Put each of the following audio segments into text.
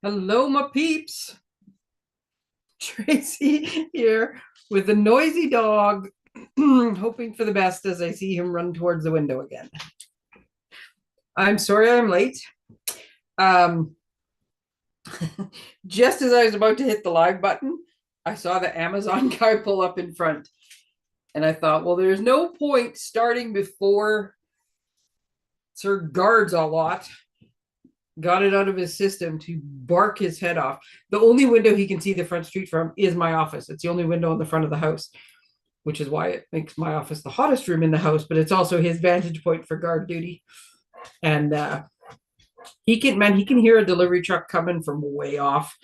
Hello, my peeps. Tracy here with a noisy dog, hoping for the best as I see him run towards the window again. I'm sorry I'm late. Um, just as I was about to hit the live button, I saw the Amazon guy pull up in front. And I thought, well, there's no point starting before Sir Guards a lot got it out of his system to bark his head off. The only window he can see the front street from is my office. It's the only window in the front of the house, which is why it makes my office the hottest room in the house, but it's also his vantage point for guard duty. And he can hear a delivery truck coming from way off.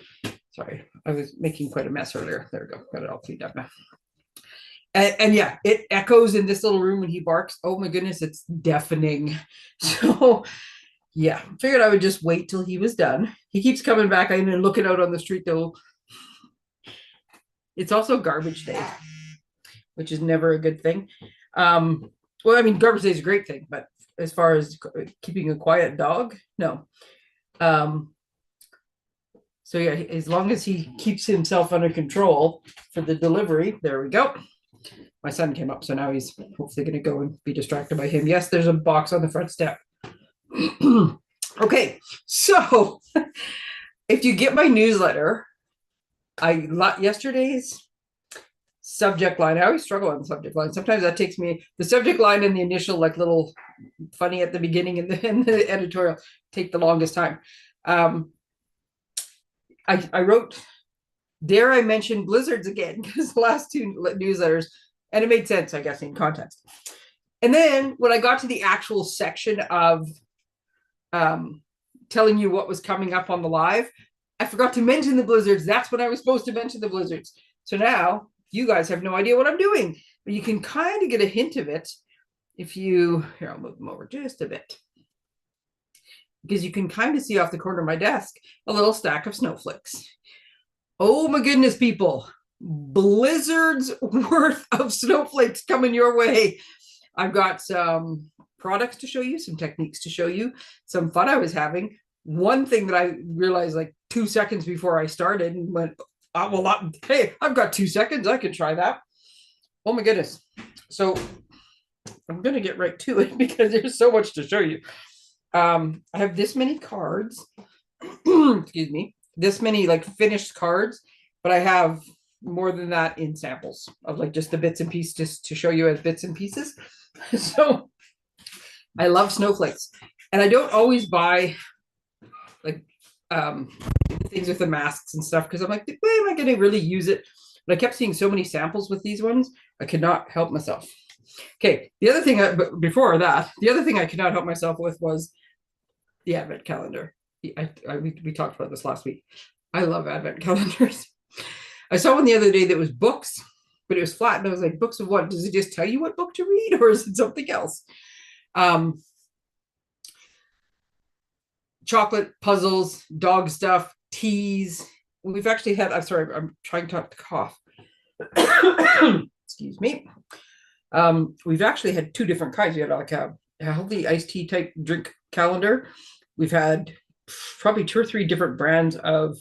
Sorry, I was making quite a mess earlier. There we go. Got it all cleaned up now. And yeah, it echoes in this little room when he barks. Oh my goodness, it's deafening. So yeah, figured I would just wait till he was done. He keeps coming back in and looking out on the street though. It's also garbage day, which is never a good thing. Well, I mean, garbage day is a great thing, but as far as keeping a quiet dog, no. So yeah, as long as he keeps himself under control for the delivery, there we go. My son came up, so now he's hopefully going to go and be distracted by him. Yes, there's a box on the front step. Okay, so if you get my newsletter, yesterday's subject line, I always struggle on the subject line. Sometimes that takes me, the subject line and the initial like little funny at the beginning and the editorial take the longest time. I wrote, dare I mention blizzards again, because the last two newsletters, and it made sense, I guess, in context. And then when I got to the actual section of telling you what was coming up on the live, I forgot to mention the blizzards. That's when I was supposed to mention the blizzards. So now you guys have no idea what I'm doing, but you can kind of get a hint of it if you, here, I'll move them over just a bit, because you can kind of see off the corner of my desk a little stack of snowflakes. Oh my goodness, people, blizzards worth of snowflakes coming your way. I've got some products to show you, some techniques to show you, some fun I was having. One thing that I realized like 2 seconds before I started and went, oh, well, hey, I've got 2 seconds. I can try that. Oh my goodness. So I'm going to get right to it because there's so much to show you. I have this many cards, excuse me, this many like finished cards, but I have more than that in samples of like just the bits and pieces just to show you as bits and pieces. So I love snowflakes, and I don't always buy like things with the masks and stuff because I'm like, why am I going to really use it? But I kept seeing so many samples with these ones, I could not help myself. Okay, the other thing, before that, the other thing I could not help myself with was the advent calendar. We talked about this last week. I love advent calendars. I saw one the other day that was books, but it was flat, and I was like, books of what? Does it just tell you what book to read, or is it something else? Chocolate, puzzles, dog stuff, teas. We've actually had, I'm sorry, I'm trying to cough. Excuse me. We've actually had two different kinds. We had like a healthy iced tea type drink calendar. We've had probably 2 or 3 different brands of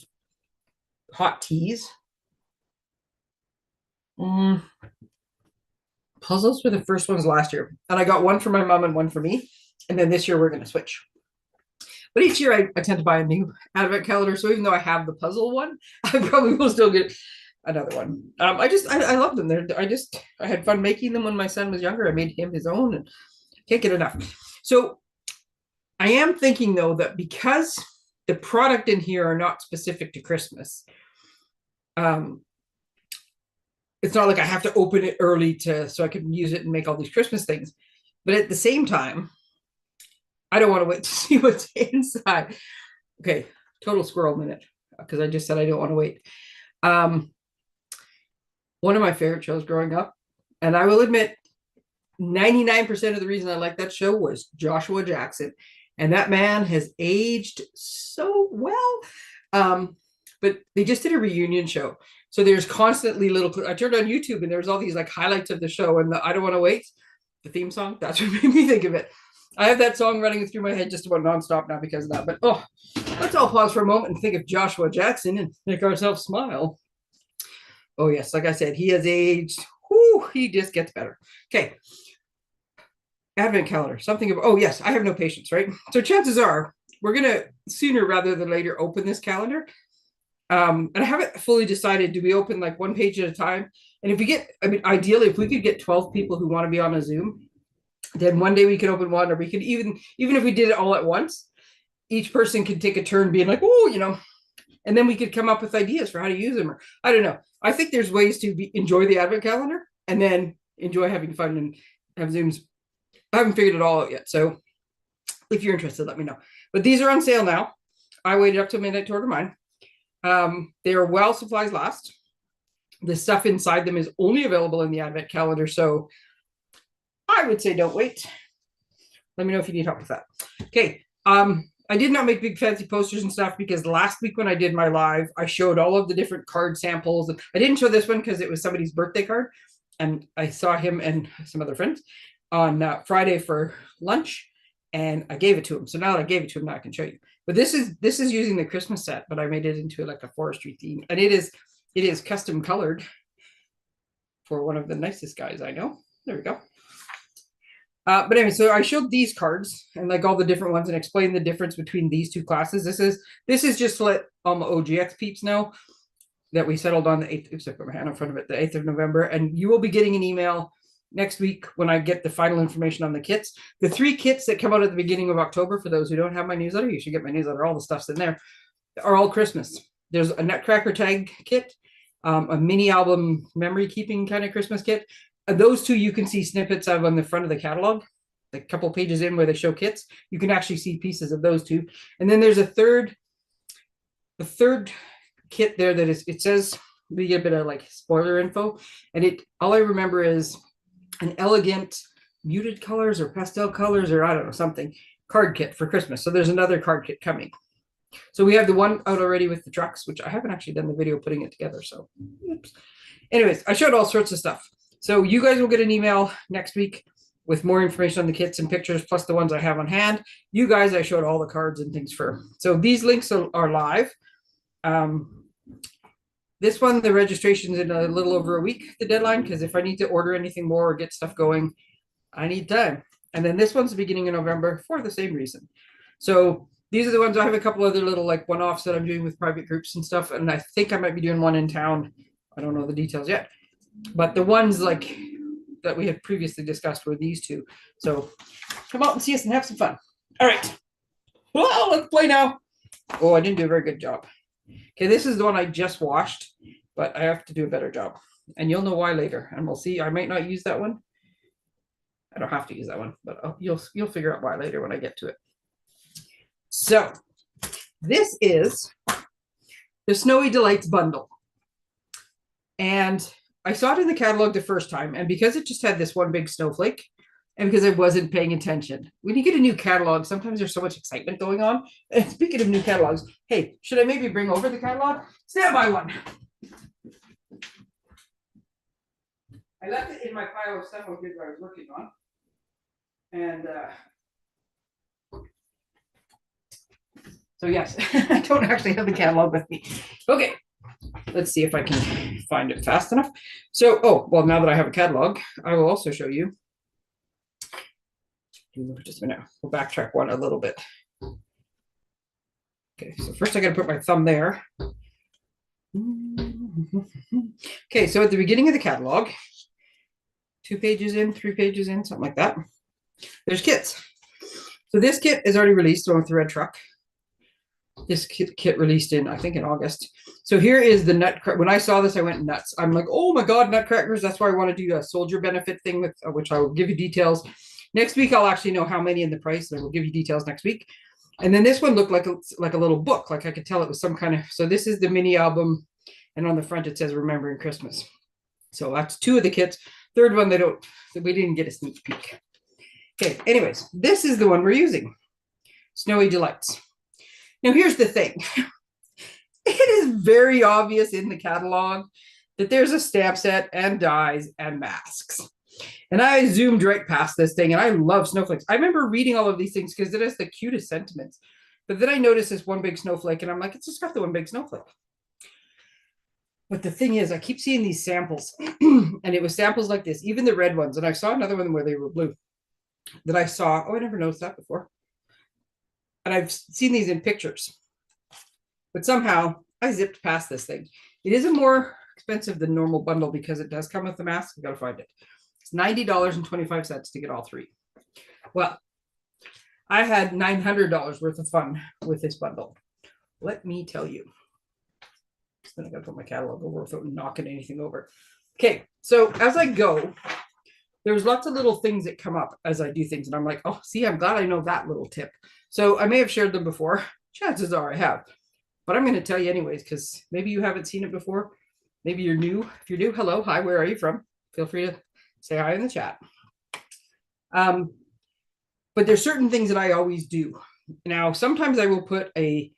hot teas. Puzzles were the first ones last year, and I got one for my mom and one for me, and then this year we're going to switch. But each year I tend to buy a new advent calendar, so even though I have the puzzle one, I probably will still get another one. I love them. I had fun making them when my son was younger. I made him his own, and can't get enough. So I am thinking though that because the product in here are not specific to Christmas, it's not like I have to open it early so I can use it and make all these Christmas things. But at the same time, I don't want to wait to see what's inside. Okay, total squirrel minute, because I just said I don't want to wait. One of my favorite shows growing up, and I will admit 99% of the reason I like that show was Joshua Jackson. And that man has aged so well. But they just did a reunion show. So there's constantly I turned on YouTube and there's all these like highlights of the show, and I Don't Want to Wait, the theme song, that's what made me think of it. I have that song running through my head just about nonstop now because of that. But Let's all pause for a moment and think of Joshua Jackson and make ourselves smile. Oh, yes, like I said, he has aged. Whew, he just gets better. Okay. Advent calendar, something of, oh, yes, I have no patience, right? So chances are we're going to sooner rather than later open this calendar. And I haven't fully decided, do we open like one page at a time? And if we get, I mean, ideally, if we could get 12 people who want to be on a Zoom, then one day we could open one, or we could even if we did it all at once, each person could take a turn being like, oh, and then we could come up with ideas for how to use them. Or I don't know. I think there's ways to enjoy the Advent calendar and then enjoy having fun and have Zooms. I haven't figured it all out yet. So if you're interested, let me know. But these are on sale now. I waited up till midnight to order mine. They are while supplies last. The stuff inside them is only available in the Advent calendar. So I would say don't wait. Let me know if you need help with that. Okay. I did not make big fancy posters and stuff because last week when I did my live, I showed all of the different card samples. I didn't show this one because it was somebody's birthday card. And I saw him and some other friends on Friday for lunch, and I gave it to him. So now that I gave it to him, now I can show you. But this is using the Christmas set, but I made it into like a forestry theme. And it is custom colored for one of the nicest guys I know. There we go. But anyway, so I showed these cards and like all the different ones and explained the difference between these two classes. This is just to let all my OGX peeps know that we settled on the 8th. Oops, I put my hand in front of it, the 8th of November. And you will be getting an email next week when I get the final information on the kits. The 3 kits that come out at the beginning of October, for those who don't have my newsletter, you should get my newsletter. All the stuff's in there, are all Christmas. There's a Nutcracker tag kit, a mini album memory keeping kind of Christmas kit. Those 2 you can see snippets of on the front of the catalog, a couple pages in where they show kits. You can actually see pieces of those 2. And then there's a third kit there that is, it says, we get a bit of like spoiler info, and all I remember is an elegant muted colors or pastel colors or I don't know, something card kit for Christmas. So there's another card kit coming. So we have the one out already with the trucks, which I haven't actually done the video putting it together. So oops. Anyways, I showed all sorts of stuff. So you guys will get an email next week with more information on the kits and pictures, plus the ones I have on hand. You guys, I showed all the cards and things for. So these links are live. This one, the registration's in a little over a week, the deadline, because if I need to order anything more or get stuff going, I need time. And then this one's the beginning of November for the same reason. So these are the ones. I have a couple other little like one-offs that I'm doing with private groups and stuff. And I think I might be doing one in town. I don't know the details yet. But the ones like that we had previously discussed were these 2. So come out and see us and have some fun. All right. Well, let's play now. Oh, I didn't do a very good job. Okay, this is the one I just washed, but I have to do a better job. And you'll know why later. And we'll see. I might not use that one. I don't have to use that one, but you'll figure out why later when I get to it. So this is the Snowy Delights bundle. And I saw it in the catalog the first time, and because it just had this one big snowflake, and because I wasn't paying attention, when you get a new catalog, sometimes there's so much excitement going on. And speaking of new catalogs, hey, should I maybe bring over the catalog? Stand by one. I left it in my pile of stuff I was working on. And so yes, I don't actually have the catalog with me. Okay. Let's see if I can find it fast enough. So, oh, well, now that I have a catalog, I will also show you. Just a minute. We'll backtrack one a little bit. Okay, so first I got to put my thumb there. Okay, so at the beginning of the catalog, 2 pages in, 3 pages in, something like that, there's kits. So this kit is already released, the one with the red truck. This kit released in, I think, in August. So here is the Nutcracker. When I saw this, I went nuts. I'm like, oh my God, Nutcrackers. That's why I want to do a soldier benefit thing, with which I will give you details. Next week, I'll actually know how many in the price, and I will give you details next week. And then this one looked like a little book. Like I could tell it was some kind of, so this is the mini album. And on the front, it says Remembering Christmas. So that's 2 of the kits. Third one, we didn't get a sneak peek. Okay, anyways, this is the one we're using. Snowy Delights. Now, here's the thing. It is very obvious in the catalog that there's a stamp set and dies and masks. And I zoomed right past this thing, and I love snowflakes. I remember reading all of these things because it has the cutest sentiments. But then I noticed this one big snowflake, and I'm like, it's just got the one big snowflake. But the thing is, I keep seeing these samples, and it was samples like this, even the red ones. And I saw another one where they were blue that I saw. Oh, I never noticed that before. And I've seen these in pictures. But somehow I zipped past this thing. It is a more expensive than normal bundle because it does come with the mask. You got to find it. It's $90.25 to get all three. Well, I had $900 worth of fun with this bundle. Let me tell you. Then I got to put my catalog over without knocking anything over. Okay, so as I go, there's lots of little things that come up as I do things. And I'm like, oh, see, I'm glad I know that little tip. So I may have shared them before. Chances are I have. But I'm going to tell you anyways, because maybe you haven't seen it before. Maybe you're new. If you're new, hello, hi, where are you from? Feel free to say hi in the chat. But there's certain things that I always do. Now, sometimes I will put a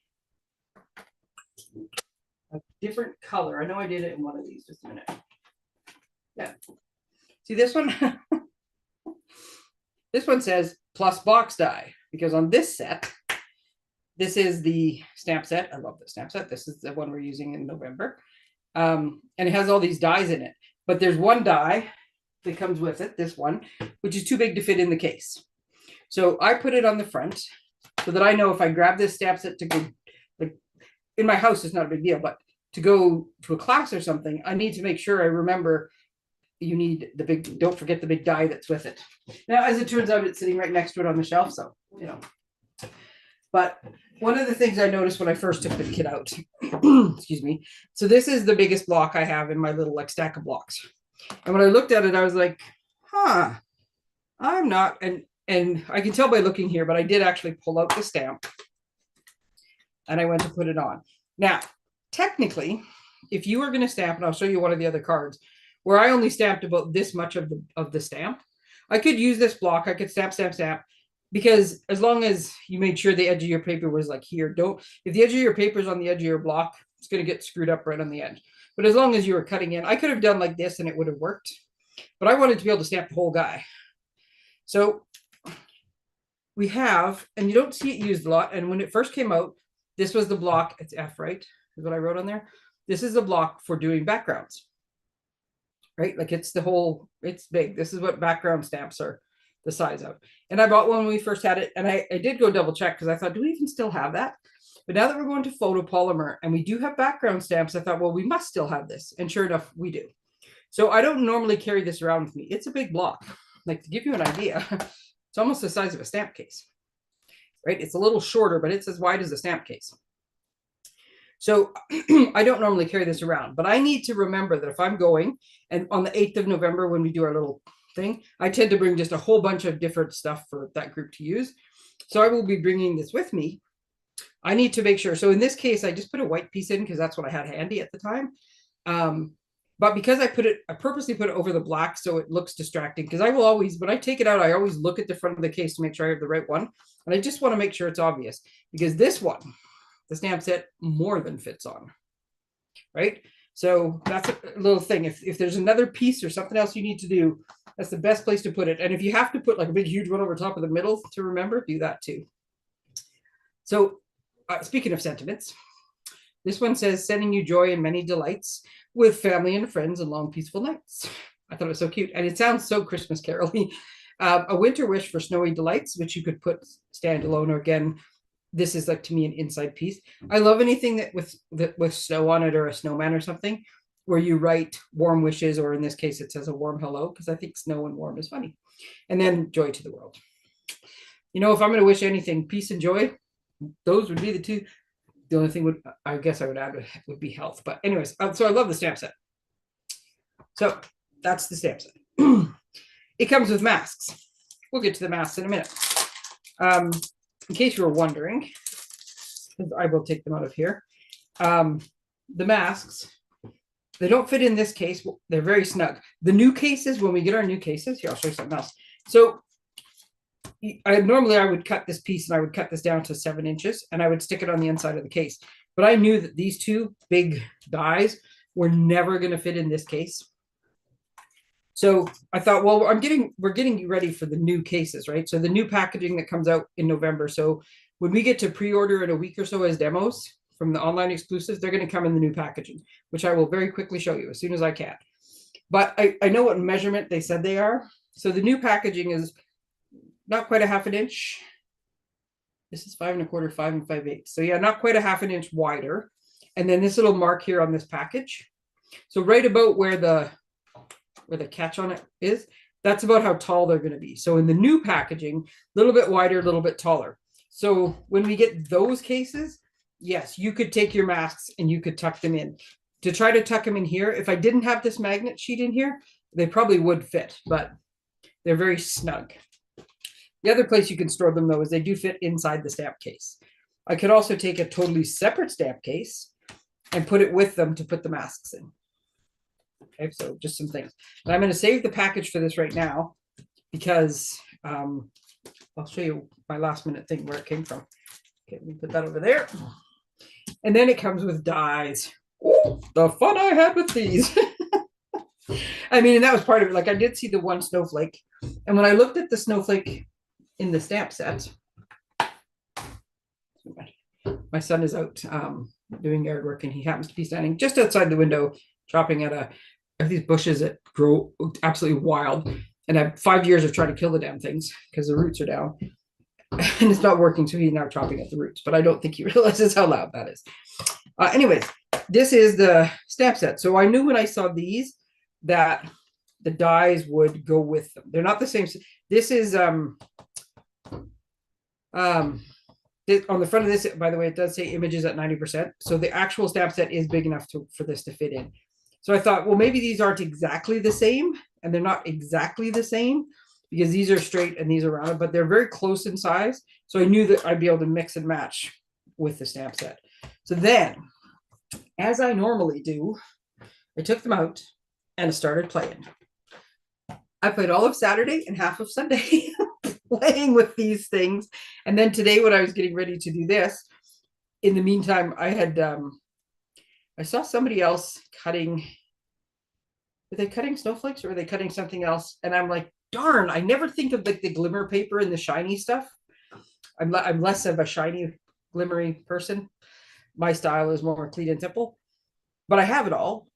different color. I know I did it in one of these. Just a minute. Yeah. See this one? This one says plus box die, because on this set, this is the stamp set. I love the stamp set. This is the one we're using in November. And it has all these dies in it. But there's one die that comes with it, this one, which is too big to fit in the case. So I put it on the front so that I know if I grab this stamp set to go, like in my house, it's not a big deal, but to go to a class or something, I need to make sure I remember you need the big, don't forget the big die that's with it. Now, as it turns out, it's sitting right next to it on the shelf. So, you know, but one of the things I noticed when I first took the kit out, excuse me. So this is the biggest block I have in my little like stack of blocks. And when I looked at it, I was like, huh, I'm not, and I can tell by looking here, but I did actually pull out the stamp and I went to put it on. Now, technically, if you were going to stamp, and I'll show you one of the other cards, where I only stamped about this much of the stamp, I could use this block. I could stamp, because as long as you made sure the edge of your paper was like here, if the edge of your paper is on the edge of your block, it's going to get screwed up right on the edge. But as long as you were cutting in, I could have done like this and it would have worked. But I wanted to be able to stamp the whole guy. So we have, and you don't see it used a lot. And when it first came out, this was the block. It's F, right? Is what I wrote on there. This is the block for doing backgrounds. Right? Like it's the whole, it's big. This is what background stamps are the size of. And I bought one when we first had it. And I did go double check because I thought, do we even still have that? But now that we're going to photopolymer and we do have background stamps, I thought, well, we must still have this. And sure enough, we do. So I don't normally carry this around with me. It's a big block. Like to give you an idea, it's almost the size of a stamp case, right? It's a little shorter, but it's as wide as a stamp case. So I don't normally carry this around, but I need to remember that if I'm going, and on the 8th of November, when we do our little thing, I tend to bring just a whole bunch of different stuff for that group to use. So I will be bringing this with me. I need to make sure. So in this case, I just put a white piece in because that's what I had handy at the time. But because I purposely put it over the black so it looks distracting, because I will always, when I take it out, I always look at the front of the case to make sure I have the right one. And I just want to make sure it's obvious, because this one, the stamp set, more than fits on, right? So that's a little thing. If there's another piece or something else you need to do, that's the best place to put it. And if you have to put like a big, huge one over top of the middle to remember, do that too. So speaking of sentiments, this one says, sending you joy and many delights with family and friends and long peaceful nights. I thought it was so cute. And it sounds so Christmas carol-y. A winter wish for snowy delights, which you could put standalone, or again, this is like to me an inside piece. I love anything that with snow on it, or a snowman or something, where you write warm wishes, or in this case, it says a warm hello, because I think snow and warm is funny. And then joy to the world. You know, if I'm going to wish anything, peace and joy, those would be the two. The only thing I guess I would add would be health. But anyways, so I love the stamp set. So that's the stamp set. It comes with masks. We'll get to the masks in a minute. In case you were wondering, I will take them out of here. The masks, they don't fit in this case. They're very snug. The new cases, when we get our new cases, here, I'll show you something else. So normally I would cut this piece and I would cut this down to 7 inches and I would stick it on the inside of the case. But I knew that these two big dies were never going to fit in this case. So I thought, well, we're getting ready for the new cases, right? So the new packaging that comes out in November. So when we get to pre-order in a week or so as demos from the online exclusives, they're going to come in the new packaging, which I will very quickly show you as soon as I can. But I know what measurement they said they are. So the new packaging is not quite a half an inch. This is 5 1/4, 5 5/8. So yeah, not quite a half an inch wider. And then this little mark here on this package. So right about where the catch on it is, that's about how tall they're going to be. So in the new packaging, a little bit wider, a little bit taller. So when we get those cases, yes, you could take your masks and you could tuck them in. To try to tuck them in here, if I didn't have this magnet sheet in here, they probably would fit, but they're very snug. The other place you can store them, though, is they do fit inside the stamp case. I could also take a totally separate stamp case and put it with them to put the masks in. Okay, so just some things. And I'm going to save the package for this right now because I'll show you my last minute thing where it came from. Okay, let me put that over there. And then it comes with dies. Oh, the fun I had with these. I mean, and that was part of it. Like I did see the one snowflake. And when I looked at the snowflake in the stamp set, my son is out doing yard work and he happens to be standing just outside the window chopping at these bushes that grow absolutely wild. And I have 5 years of trying to kill the damn things because the roots are down. And it's not working, so he's now chopping at the roots. But I don't think he realizes how loud that is. Anyways, this is the stamp set. So I knew when I saw these that the dies would go with them. They're not the same. This is on the front of this, by the way, it does say images at 90%. So the actual stamp set is big enough for this to fit in. So I thought, well, maybe these aren't exactly the same, and they're not exactly the same because these are straight and these are rounded, but they're very close in size. So I knew that I'd be able to mix and match with the stamp set. So then, as I normally do, I took them out and started playing. I played all of Saturday and half of Sunday playing with these things. And then today, when I was getting ready to do this, in the meantime, I had I saw somebody else cutting. Were they cutting snowflakes or were they cutting something else? And I'm like, darn, I never think of like the glimmer paper and the shiny stuff. I'm less of a shiny, glimmery person. My style is more clean and simple, but I have it all.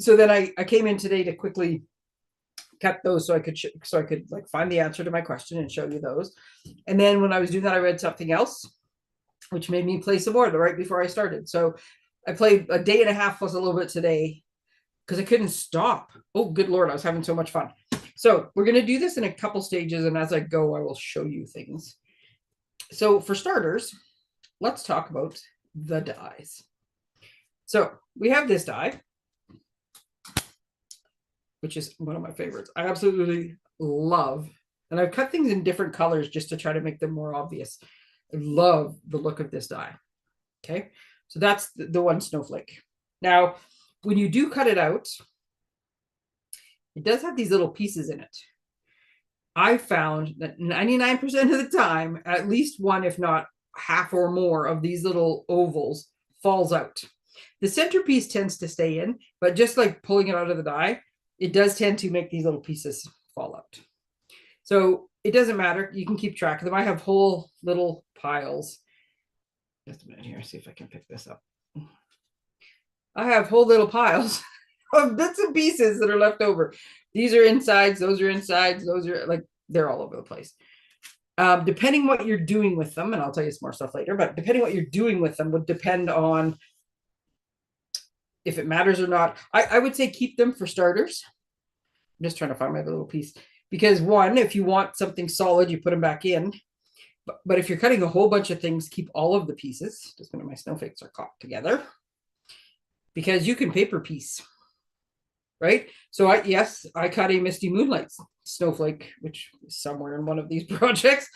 So then I came in today to quickly cut those so I could like find the answer to my question and show you those. And then when I was doing that, I read something else, which made me play some more right before I started. So I played a day and a half plus a little bit today because I couldn't stop. Oh, good Lord, I was having so much fun. So we're going to do this in a couple stages, and as I go, I will show you things. So for starters, let's talk about the dies. So we have this die, which is one of my favorites. I absolutely love, and I've cut things in different colors just to try to make them more obvious. I love the look of this die. Okay, so that's the one snowflake. Now, when you do cut it out, it does have these little pieces in it. I found that 99% of the time, at least one, if not half or more of these little ovals falls out. The centerpiece tends to stay in, but just like pulling it out of the die, it does tend to make these little pieces fall out. So it doesn't matter. You can keep track of them. I have whole little piles. Just a minute here, see if I can pick this up. I have whole little piles of bits and pieces that are left over. These are insides, those are insides, those are like, they're all over the place. Depending what you're doing with them, and I'll tell you some more stuff later, but depending what you're doing with them would depend on if it matters or not. I would say keep them for starters. I'm just trying to find my little piece. Because one, if you want something solid, you put them back in. But if you're cutting a whole bunch of things, keep all of the pieces. Just one of my snowflakes are caught together. Because you can paper piece, right? So I cut a Misty Moonlight snowflake, which is somewhere in one of these projects.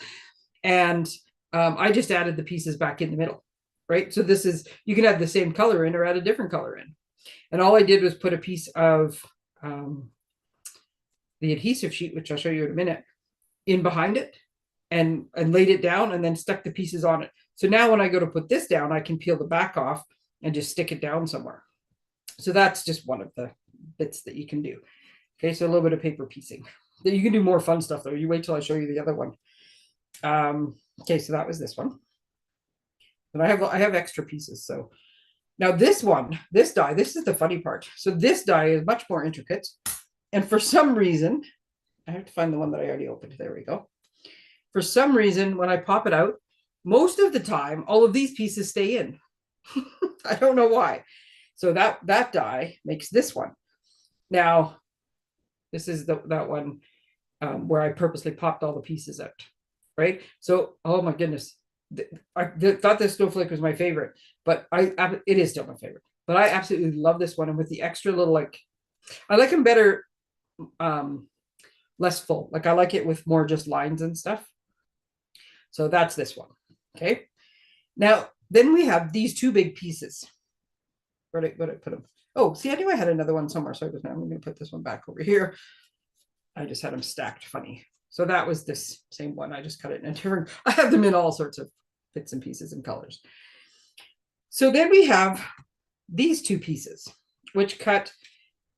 And I just added the pieces back in the middle, right? So this is, you can add the same color in or add a different color in. And all I did was put a piece of the adhesive sheet, which I'll show you in a minute, in behind it and laid it down and then stuck the pieces on it. So now when I go to put this down, I can peel the back off and just stick it down somewhere. So that's just one of the bits that you can do. Okay, so a little bit of paper piecing. You can do more fun stuff though. You wait till I show you the other one. Okay, so that was this one. And I have extra pieces. So now this one, this die, this is the funny part. So this die is much more intricate. And for some reason, I have to find the one that I already opened. There we go. For some reason, when I pop it out, most of the time, all of these pieces stay in. I don't know why. So that die makes this one. Now, this is that one where I purposely popped all the pieces out, right? So, oh my goodness, I thought this snowflake was my favorite, but it is still my favorite. But I absolutely love this one, and with the extra little like, I like them better, less full. Like I like it with more just lines and stuff. So that's this one. Okay. Now then we have these two big pieces. Where did I put them? Oh, see, I knew I had another one somewhere. So I'm going to put this one back over here. I just had them stacked funny. So that was this same one. I just cut it in a different, I have them in all sorts of bits and pieces and colors. So then we have these two pieces, which cut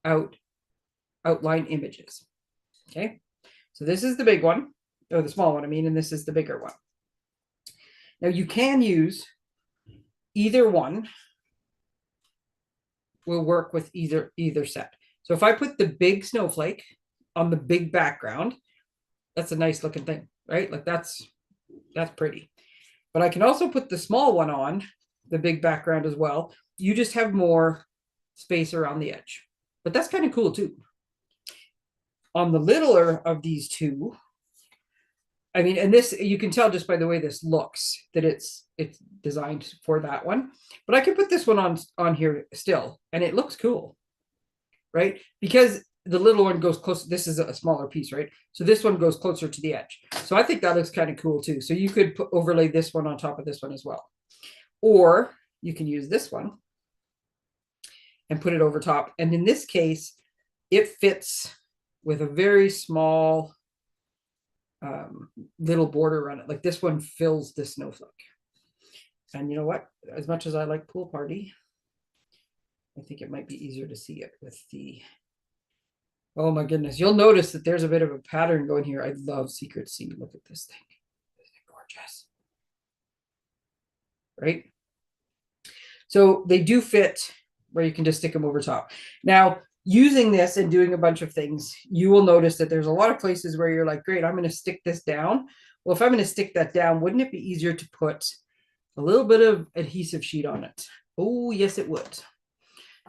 out outline images. Okay. So this is the big one, or the small one, I mean, and this is the bigger one. Now you can use either one, will work with either set. So if I put the big snowflake on the big background, that's a nice looking thing, right? Like that's pretty. But I can also put the small one on the big background as well. You just have more space around the edge. But that's kind of cool too. On the littler of these two, I mean, and this, you can tell just by the way this looks that it's designed for that one. But I can put this one on here still, and it looks cool, right? Because the little one goes close. This is a smaller piece, right? So this one goes closer to the edge. So I think that looks kind of cool too. So you could overlay this one on top of this one as well. Or you can use this one and put it over top. And in this case, it fits with a very small little border on it. Like this one fills the snowflake. And you know what? As much as I like Pool Party, I think it might be easier to see it with the, oh my goodness. You'll notice that there's a bit of a pattern going here. I love Secret Sea. Look at this thing. Isn't it gorgeous? Right? So they do fit where you can just stick them over top. Now, using this and doing a bunch of things, you will notice that there's a lot of places where you're like, great, I'm going to stick this down. Well, if I'm going to stick that down, wouldn't it be easier to put a little bit of adhesive sheet on it? Oh, yes, it would.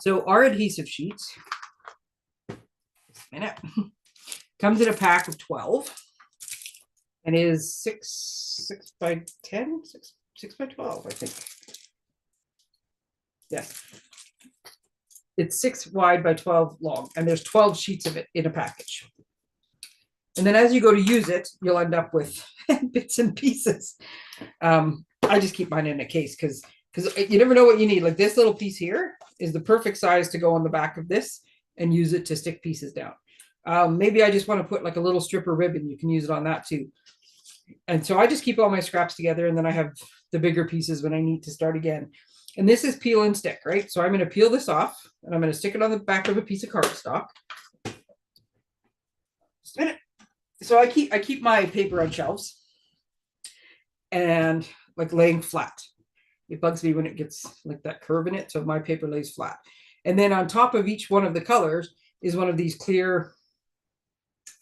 So our adhesive sheets, comes in a pack of 12 and is 6 by 10, 6 by 12, I think. Yes. It's 6 wide by 12 long, and there's 12 sheets of it in a package. And then as you go to use it, you'll end up with bits and pieces. I just keep mine in a case because you never know what you need. Like this little piece here is the perfect size to go on the back of this and use it to stick pieces down. Maybe I just want to put like a little strip of ribbon. You can use it on that too. And so I just keep all my scraps together, and then I have the bigger pieces when I need to start again. And this is peel and stick, right? So I'm going to peel this off, and I'm going to stick it on the back of a piece of cardstock. Just a minute. So I keep my paper on shelves and like laying flat. It bugs me when it gets like that curve in it. So my paper lays flat. And then on top of each one of the colors is one of these clear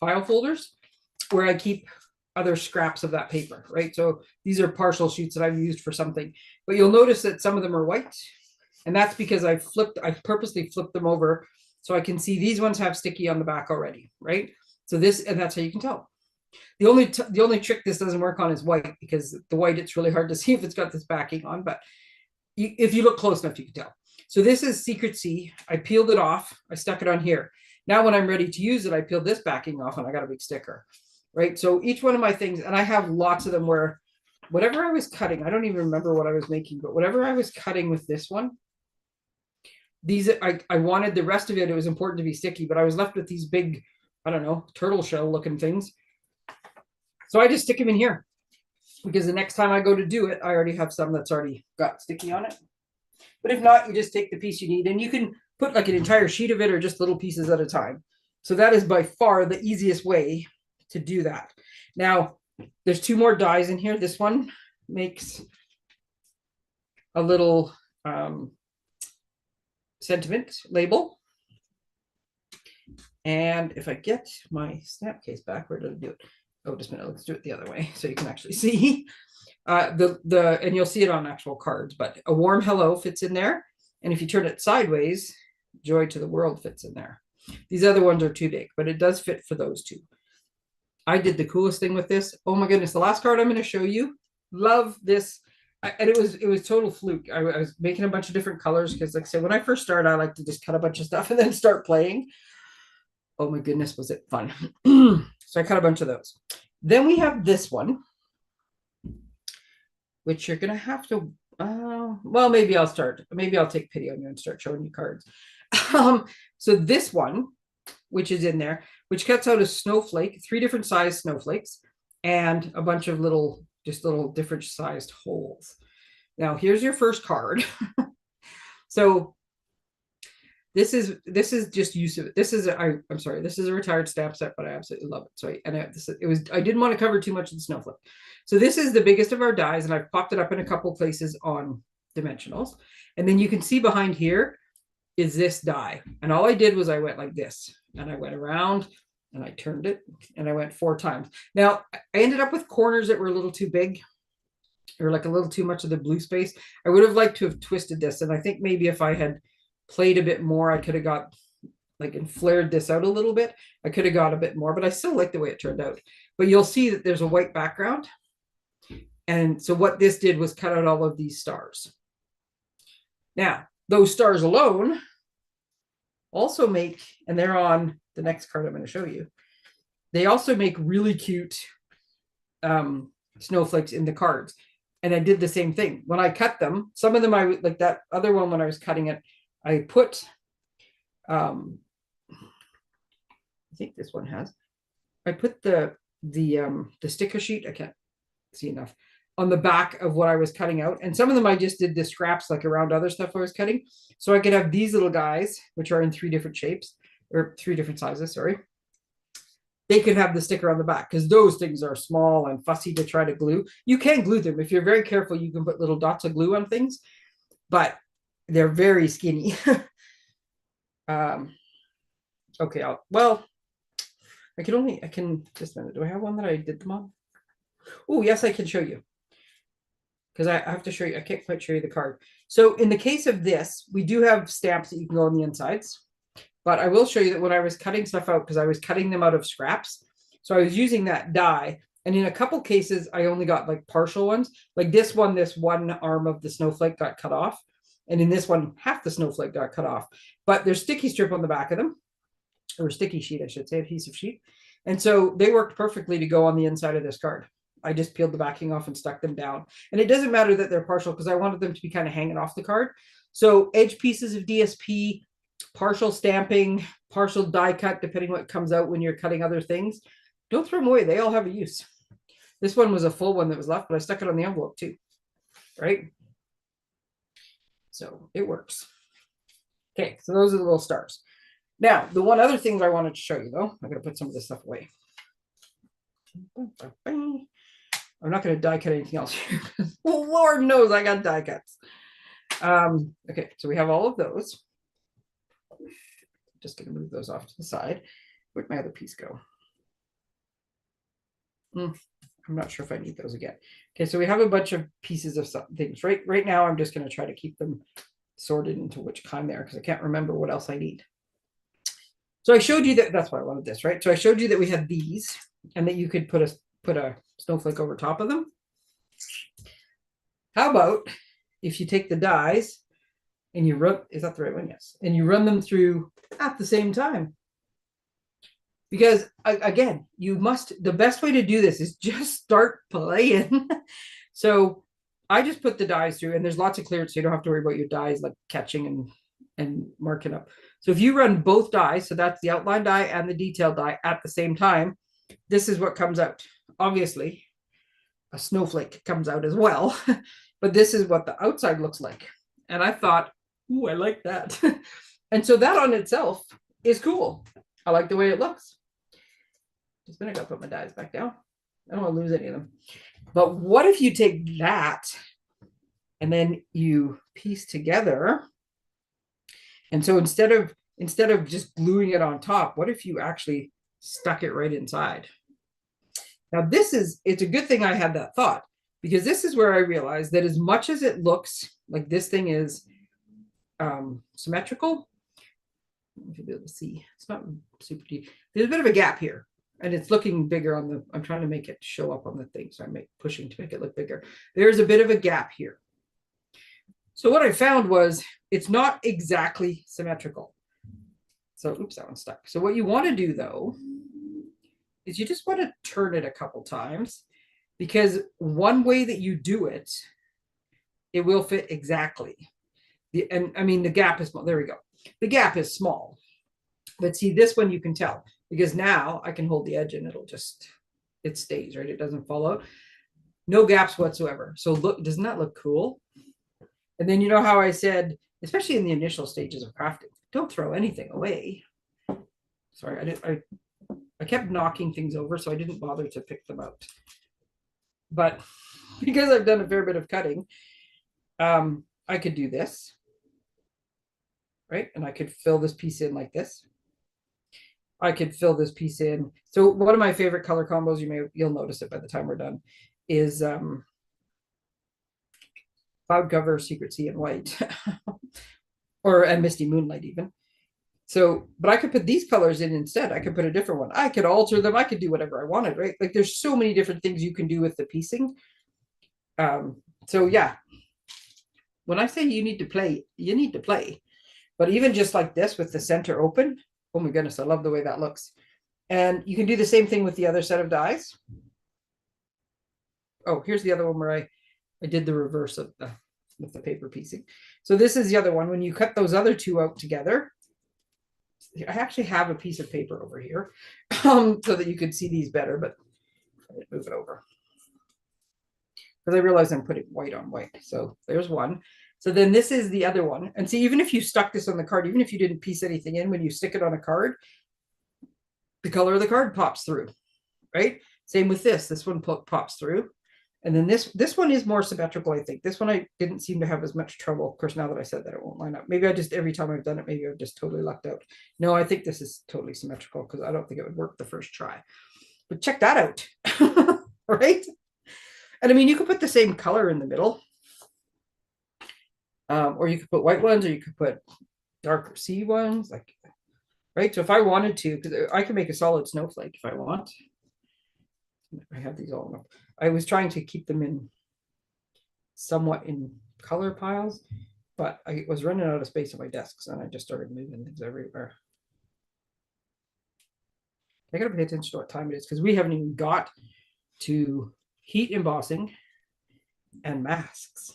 file folders where I keep other scraps of that paper, right? So these are partial sheets that I've used for something, but you'll notice that some of them are white, and that's because I purposely flipped them over so I can see these ones have sticky on the back already, right? So this, and that's how you can tell. The only trick this doesn't work on is white, because the white, it's really hard to see if it's got this backing on, but if you look close enough, you can tell. So this is Secret Sea. I peeled it off. I stuck it on here. Now when I'm ready to use it, I peeled this backing off and I got a big sticker. Right. So each one of my things, and I have lots of them where whatever I was cutting, I don't even remember what I was making, but whatever I was cutting with this one, these, I wanted the rest of it. It was important to be sticky, but I was left with these big, I don't know, turtle shell looking things. So I just stick them in here because the next time I go to do it, I already have some that's already got sticky on it. But if not, you just take the piece you need, and you can put like an entire sheet of it or just little pieces at a time. So that is by far the easiest way to do that. Now, there's two more dies in here. This one makes a little sentiment label. And if I get my snap case back, where did I do it? Oh, just a minute. Let's do it the other way so you can actually see. And you'll see it on actual cards, but a warm hello fits in there. And if you turn it sideways, joy to the world fits in there. These other ones are too big, but it does fit for those two. I did the coolest thing with this. Oh my goodness, the last card I'm going to show you. Love this. And it was total fluke. I was making a bunch of different colors because, like I said, when I first started, I like to just cut a bunch of stuff and then start playing. Oh my goodness, was it fun. So I cut a bunch of those. Then we have this one, which you're going to have to, well, maybe I'll take pity on you and start showing you cards. So this one, which is in there, which cuts out a snowflake, 3 different size snowflakes, and a bunch of little different sized holes. Now, here's your first card. So this is just use of it. This is I'm sorry, this is a retired stamp set, but I absolutely love it. So I didn't want to cover too much of the snowflake. So this is the biggest of our dies, and I've popped it up in a couple places on dimensionals. And then you can see behind here is this die. And all I did was I went like this, and I went around and I turned it, and I went 4 times. Now I ended up with corners that were a little too big, or like a little too much of the blue space. I would have liked to have twisted this. And I think maybe if I had played a bit more, I could have got like and flared this out a little bit. I could have got a bit more, but I still like the way it turned out. But you'll see that there's a white background. And so what this did was cut out all of these stars. Now, those stars alone also make, and they're on the next card I'm going to show you, they also make really cute snowflakes in the cards. And I did the same thing. When I cut them, some of them I like that other one when I was cutting it, I put, I think this one has, I put the sticker sheet, I can't see enough, on the back of what I was cutting out. And some of them I just did the scraps like around other stuff I was cutting. So I could have these little guys, which are in 3 different shapes, or 3 different sizes, sorry. They could have the sticker on the back because those things are small and fussy to try to glue. You can glue them. If you're very careful, you can put little dots of glue on things, but they're very skinny. Okay, I can, just a minute. Do I have one that I did them on? Oh, yes, I can show you. Because I have to show you, I can't quite show you the card. So in the case of this, we do have stamps that you can go on the insides. But I will show you that when I was cutting stuff out, because I was cutting them out of scraps, so I was using that die. And in a couple cases, I only got like partial ones. Like this one arm of the snowflake got cut off. And in this one, half the snowflake got cut off. But there's sticky strip on the back of them, or sticky sheet, I should say, adhesive sheet. And so they worked perfectly to go on the inside of this card. I just peeled the backing off and stuck them down. And it doesn't matter that they're partial because I wanted them to be kind of hanging off the card. So edge pieces of DSP, partial stamping, partial die cut, depending what comes out when you're cutting other things. Don't throw them away. They all have a use. This one was a full one that was left, but I stuck it on the envelope too, right? So it works. Okay, so those are the little stars. Now, the one other thing that I wanted to show you, though, I'm going to put some of this stuff away. I'm not going to die cut anything else here. Lord knows I got die cuts. Okay, so we have all of those. Just going to move those off to the side. Where'd my other piece go? I'm not sure if I need those again. Okay, so we have a bunch of pieces of some things. Right now, I'm just going to try to keep them sorted into which kind they are because I can't remember what else I need. So I showed you that, that's why I wanted this, right? So I showed you that we had these and that you could put a snowflake over top of them. How about if you take the dies and you run, is that the right one? Yes. And you run them through at the same time. Because again, the best way to do this is just start playing. So I just put the dies through and there's lots of clearance, so you don't have to worry about your dies like catching and marking up. So if you run both dies, so that's the outline die and the detail die at the same time, this is what comes out. Obviously, a snowflake comes out as well, but this is what the outside looks like. And I thought, ooh, I like that. And so that on itself is cool. I like the way it looks. Just then I gotta put my dies back down. I don't want to lose any of them. But what if you take that and then you piece together? And so instead of just gluing it on top, what if you actually stuck it right inside? Now it's a good thing I had that thought, because this is where I realized that as much as it looks like this thing is symmetrical, if you'll be able to see, it's not super deep. There's a bit of a gap here, and it's looking bigger on the, I'm trying to make it show up on the thing, so I'm pushing to make it look bigger. There's a bit of a gap here. So what I found was it's not exactly symmetrical. So, oops, that one's stuck. So what you want to do though, is you just want to turn it a couple times, because one way that you do it, it will fit exactly. And I mean, the gap is small. There we go. The gap is small. But see, this one you can tell, because now I can hold the edge and it stays, right? It doesn't fall out. No gaps whatsoever. So look, doesn't that look cool? And then you know how I said, especially in the initial stages of crafting, don't throw anything away. Sorry, I kept knocking things over, so I didn't bother to pick them out. But because I've done a fair bit of cutting, I could do this, right? And I could fill this piece in like this. I could fill this piece in. So one of my favorite color combos, you'll notice it by the time we're done, is Cloud Cover, Secret Sea, and White, and Misty Moonlight even. So, but I could put these colors in instead. I could put a different one. I could alter them. I could do whatever I wanted, right? Like there's so many different things you can do with the piecing. So yeah, when I say you need to play, you need to play. But even just like this with the center open, oh my goodness, I love the way that looks. And you can do the same thing with the other set of dies. Oh, here's the other one where I did the reverse of with the paper piecing. So this is the other one. When you cut those other two out together, I actually have a piece of paper over here so that you could see these better, but I didn't move it over because I realized I'm putting white on white. So there's one. So then this is the other one. And see, even if you stuck this on the card, even if you didn't piece anything in, when you stick it on a card, the color of the card pops through, right? Same with this. This one pops through. And then this one is more symmetrical, I think. This one I didn't seem to have as much trouble. Of course, now that I said that, it won't line up. Maybe I just, every time I've done it, maybe I've just totally lucked out. No, I think this is totally symmetrical because I don't think it would work the first try. But check that out, right? And I mean, you could put the same color in the middle. Or you could put white ones, or you could put darker sea ones, like, right? So if I wanted to, because I can make a solid snowflake if I want. I have these all. I was trying to keep them in somewhat in color piles, but I was running out of space on my desks and I just started moving things everywhere. I gotta pay attention to what time it is because we haven't even got to heat embossing and masks.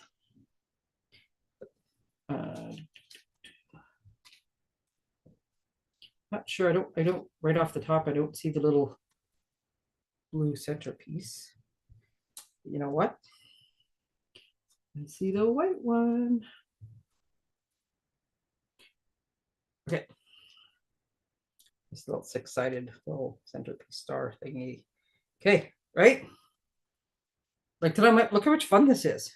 Not sure. I don't right off the top. I don't see the little blue centerpiece. You know what? I see the white one. Okay. This little six-sided little centerpiece star thingy. Okay, right? Like, look how much fun this is.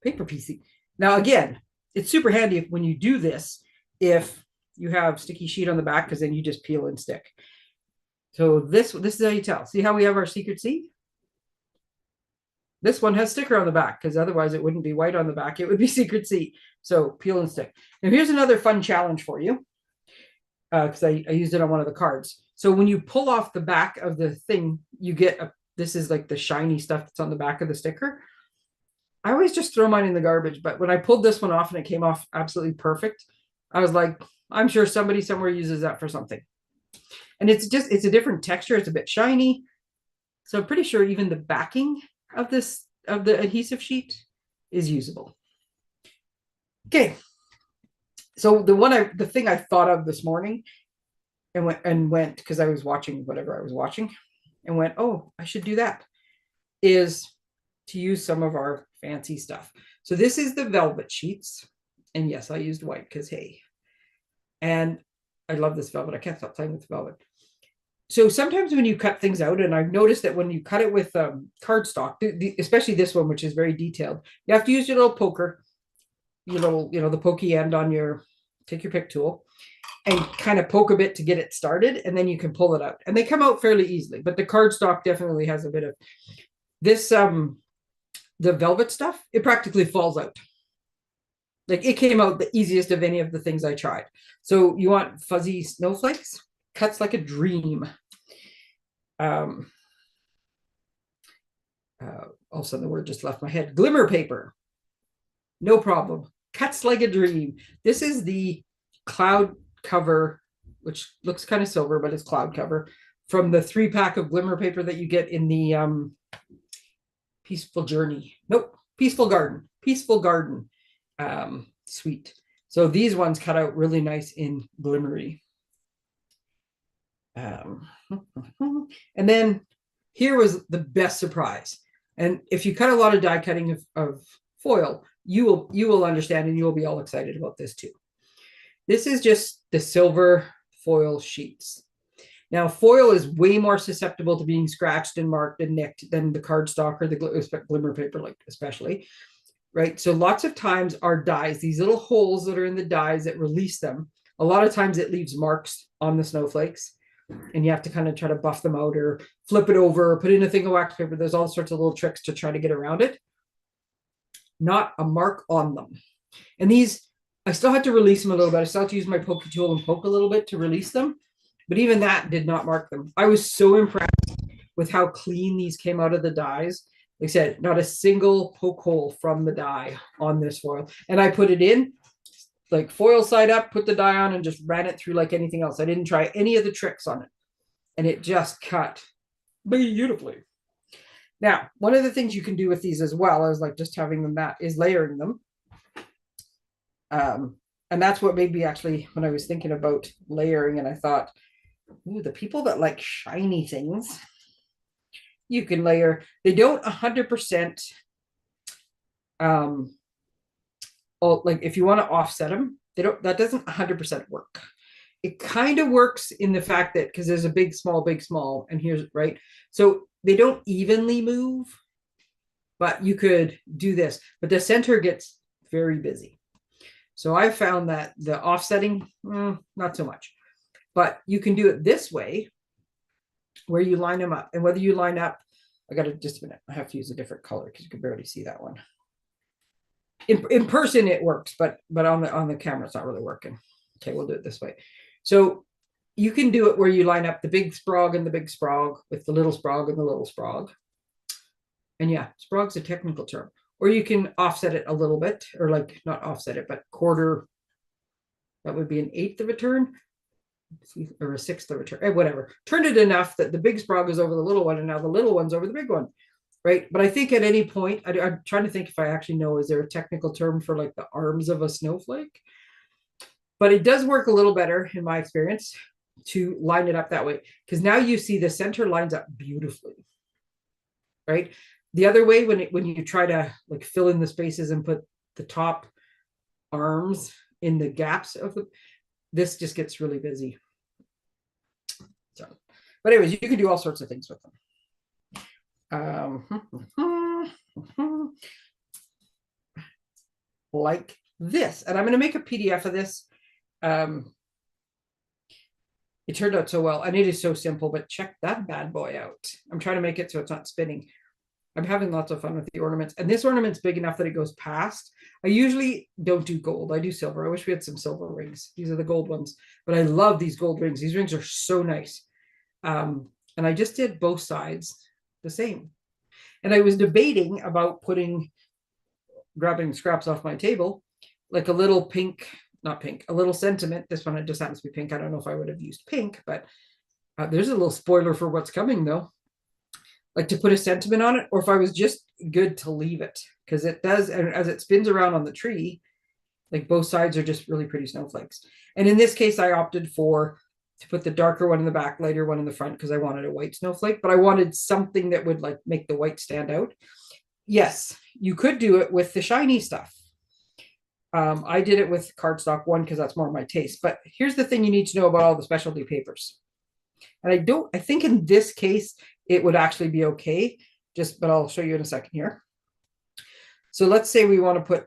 Paper piecing. Now, again, it's super handy when you do this, if you have sticky sheet on the back, because then you just peel and stick. So this is how you tell. See how we have our Secret Sea? This one has sticker on the back because otherwise it wouldn't be white on the back. It would be Secret Sea. So peel and stick. Now here's another fun challenge for you because I used it on one of the cards. So when you pull off the back of the thing, you get this is like the shiny stuff that's on the back of the sticker. I always just throw mine in the garbage, but when I pulled this one off and it came off absolutely perfect, I was like, I'm sure somebody somewhere uses that for something. And it's a different texture. It's a bit shiny. So I'm pretty sure even the backing of the adhesive sheet is usable. Okay. So the thing I thought of this morning and went because I was watching whatever I was watching and went, oh, I should do that, is to use some of our fancy stuff. So this is the velvet sheets. And yes, I used white because hey. And I love this velvet. I can't stop playing with velvet. So sometimes when you cut things out, and I've noticed that when you cut it with cardstock, especially this one, which is very detailed, you have to use your little poker, your little, the pokey end on your, take your pick tool and kind of poke a bit to get it started, and then you can pull it out. And they come out fairly easily, but the cardstock definitely has a bit of this, the velvet stuff, it practically falls out. Like it came out the easiest of any of the things I tried. So you want fuzzy snowflakes? Cuts like a dream. All of a sudden the word just left my head. Glimmer paper. No problem. Cuts like a dream. This is the cloud cover, which looks kind of silver, but it's cloud cover, from the 3-pack of glimmer paper that you get in the Peaceful Journey. Nope. Peaceful Garden. Sweet. So these ones cut out really nice in glimmery. And then here was the best surprise. And if you cut a lot of die cutting of foil, you will understand, and you will be all excited about this too. This is just the silver foil sheets. Now, foil is way more susceptible to being scratched and marked and nicked than the cardstock or the glimmer paper, like especially. Right? So lots of times our dies, these little holes that are in the dies that release them, a lot of times it leaves marks on the snowflakes, and you have to kind of try to buff them out or flip it over or put in a thing of wax paper. There's all sorts of little tricks to try to get around it. Not a mark on them. And these, I still had to release them a little bit. I still had to use my pokey tool and poke a little bit to release them. But even that did not mark them. I was so impressed with how clean these came out of the dies. Like I said, not a single poke hole from the die on this foil. And I put it in like foil side up, put the die on, and just ran it through like anything else. I didn't try any of the tricks on it. And it just cut beautifully. Now, one of the things you can do with these as well as like just having them that is layering them. And that's what made me actually, when I was thinking about layering, and I thought, ooh, the people that like shiny things, you can layer. They don't 100%. Like if you want to offset them, they don't. That doesn't 100% work. It kind of works in the fact that because there's a big, small, and here's right. So they don't evenly move, but you could do this. But the center gets very busy. So I found that the offsetting, not so much. But you can do it this way, where you line them up. And whether you line up, I got to just a minute. I have to use a different color because you can barely see that one. In person it works, but on the camera it's not really working. Okay, we'll do it this way. So you can do it where you line up the big sprog and the big sprog with the little sprog and the little sprog. And yeah, sprog's a technical term. Or you can offset it a little bit, or like not offset it, but quarter. That would be an 1/8 of a turn, or a 1/6 of a turn, whatever. Turn it enough that the big sprog is over the little one, and now the little one's over the big one. Right. But I think at any point, I'm trying to think if I actually know, is there a technical term for like the arms of a snowflake? But it does work a little better in my experience to line it up that way, because now you see the center lines up beautifully. Right. The other way, when you try to like fill in the spaces and put the top arms in the gaps of this just gets really busy. So, but anyways, you can do all sorts of things with them. Like this, and I'm going to make a PDF of this. It turned out so well, and it is so simple, but check that bad boy out. I'm trying to make it so it's not spinning. I'm having lots of fun with the ornaments, and this ornament's big enough that it goes past. I usually don't do gold. I do silver. I wish we had some silver rings. These are the gold ones, but I love these gold rings. These rings are so nice. And I just did both sides the same. And I was debating about grabbing scraps off my table, like a little pink, not pink, a little sentiment. This one, it just happens to be pink. I don't know if I would have used pink, but there's a little spoiler for what's coming though. Like to put a sentiment on it, or if I was just good to leave it, because it does, and as it spins around on the tree, like both sides are just really pretty snowflakes. And in this case, I opted to put the darker one in the back, lighter one in the front, because I wanted a white snowflake, but I wanted something that would like make the white stand out. Yes, you could do it with the shiny stuff. I did it with cardstock one because that's more my taste. But here's the thing you need to know about all the specialty papers. And I think in this case, it would actually be okay, but I'll show you in a second here. So let's say we want to put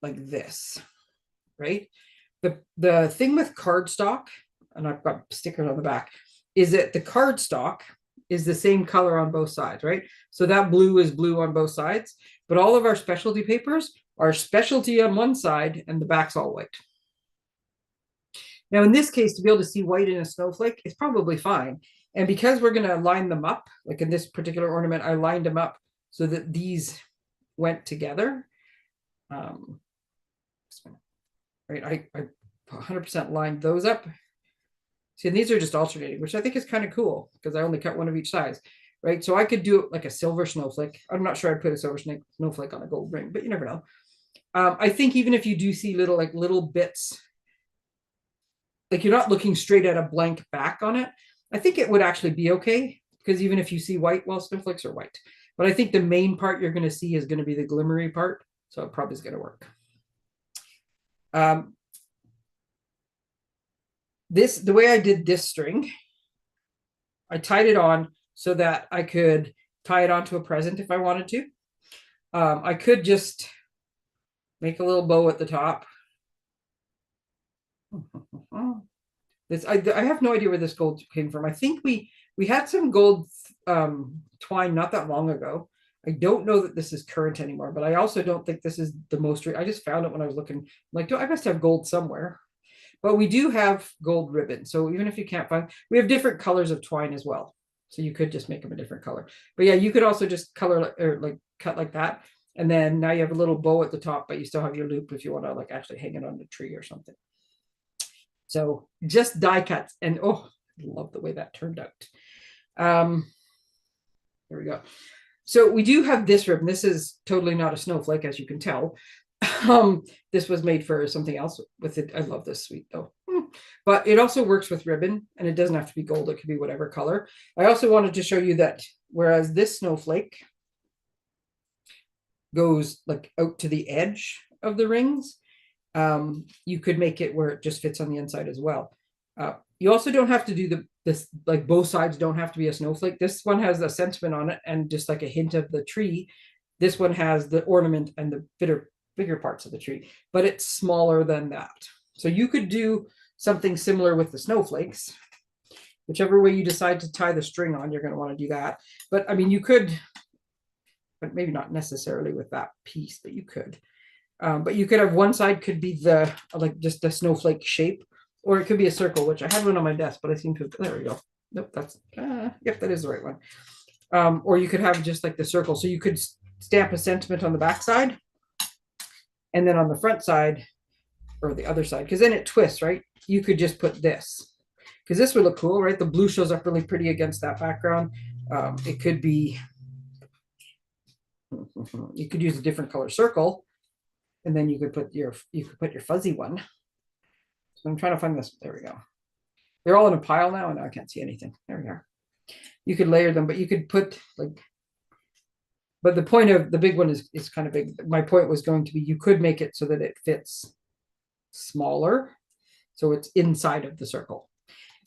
like this, right? The thing with cardstock, and I've got stickers on the back, is that the cardstock is the same color on both sides, right? So that blue is blue on both sides, but all of our specialty papers are specialty on one side and the back's all white. Now, in this case, to be able to see white in a snowflake is probably fine. And because we're going to line them up, like in this particular ornament, I lined them up so that these went together. Right, I 100% lined those up. See, and these are just alternating, which I think is kind of cool because I only cut one of each size, right? So I could do it like a silver snowflake. I'm not sure I'd put a silver snowflake on a gold ring, but you never know. I think even if you do see little bits, like you're not looking straight at a blank back on it, I think it would actually be okay because even if you see white, well, snowflakes are white. But I think the main part you're going to see is going to be the glimmery part. So it probably is going to work. The way I did this string, I tied it on so that I could tie it onto a present if I wanted to. I could just make a little bow at the top. I have no idea where this gold came from. I think we had some gold twine not that long ago. I don't know that this is current anymore, but I also don't think this is the most. I just found it when I was looking. I'm like, I must have gold somewhere. But we do have gold ribbon. So even if you can't find, we have different colors of twine as well. So you could just make them a different color. But yeah, you could also just color or like cut like that. And then now you have a little bow at the top, but you still have your loop if you want to like actually hang it on the tree or something. So just die cuts. And oh, I love the way that turned out. There we go. So we do have this ribbon. This is totally not a snowflake, as you can tell. This was made for something else with it. I love this sweet though. But it also works with ribbon and it doesn't have to be gold. It could be whatever color. I also wanted to show you that whereas this snowflake goes like out to the edge of the rings, you could make it where it just fits on the inside as well. You also don't have to do this, like both sides don't have to be a snowflake. This one has a sentiment on it and just like a hint of the tree. This one has the ornament and the bigger parts of the tree, but it's smaller than that. So you could do something similar with the snowflakes. Whichever way you decide to tie the string on, you're going to want to do that. But I mean, you could, but maybe not necessarily with that piece, but you could. But you could have one side could be the like just the snowflake shape, or it could be a circle, which I had one on my desk, but I seem to have, there we go. Nope, that's yep, that is the right one. Or you could have just like the circle. So you could stamp a sentiment on the back side, and then on the front side, or the other side, because then it twists, right? You could just put this, because this would look cool, right? The blue shows up really pretty against that background. It could be, you could use a different color circle, and then you could put your fuzzy one. So I'm trying to find this. There we go. They're all in a pile now, and I can't see anything. There we are. You could layer them, but you could put like. But the point of the big one is kind of big. My point was going to be you could make it so that it fits smaller, so it's inside of the circle.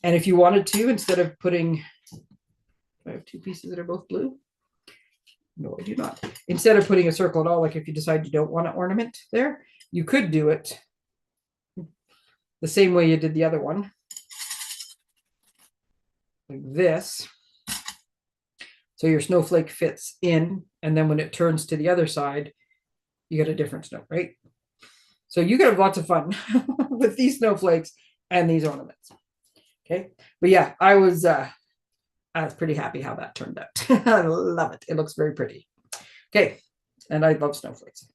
And if you wanted to, instead of putting, I have two pieces that are both blue. No, I do not. Instead of putting a circle at all, like if you decide you don't want to ornament there, you could do it the same way you did the other one, like this. So your snowflake fits in, and then when it turns to the other side, you get a different snow, right? So you can have lots of fun with these snowflakes and these ornaments. Okay, but yeah, I was pretty happy how that turned out. I love it. It looks very pretty. Okay, and I love snowflakes.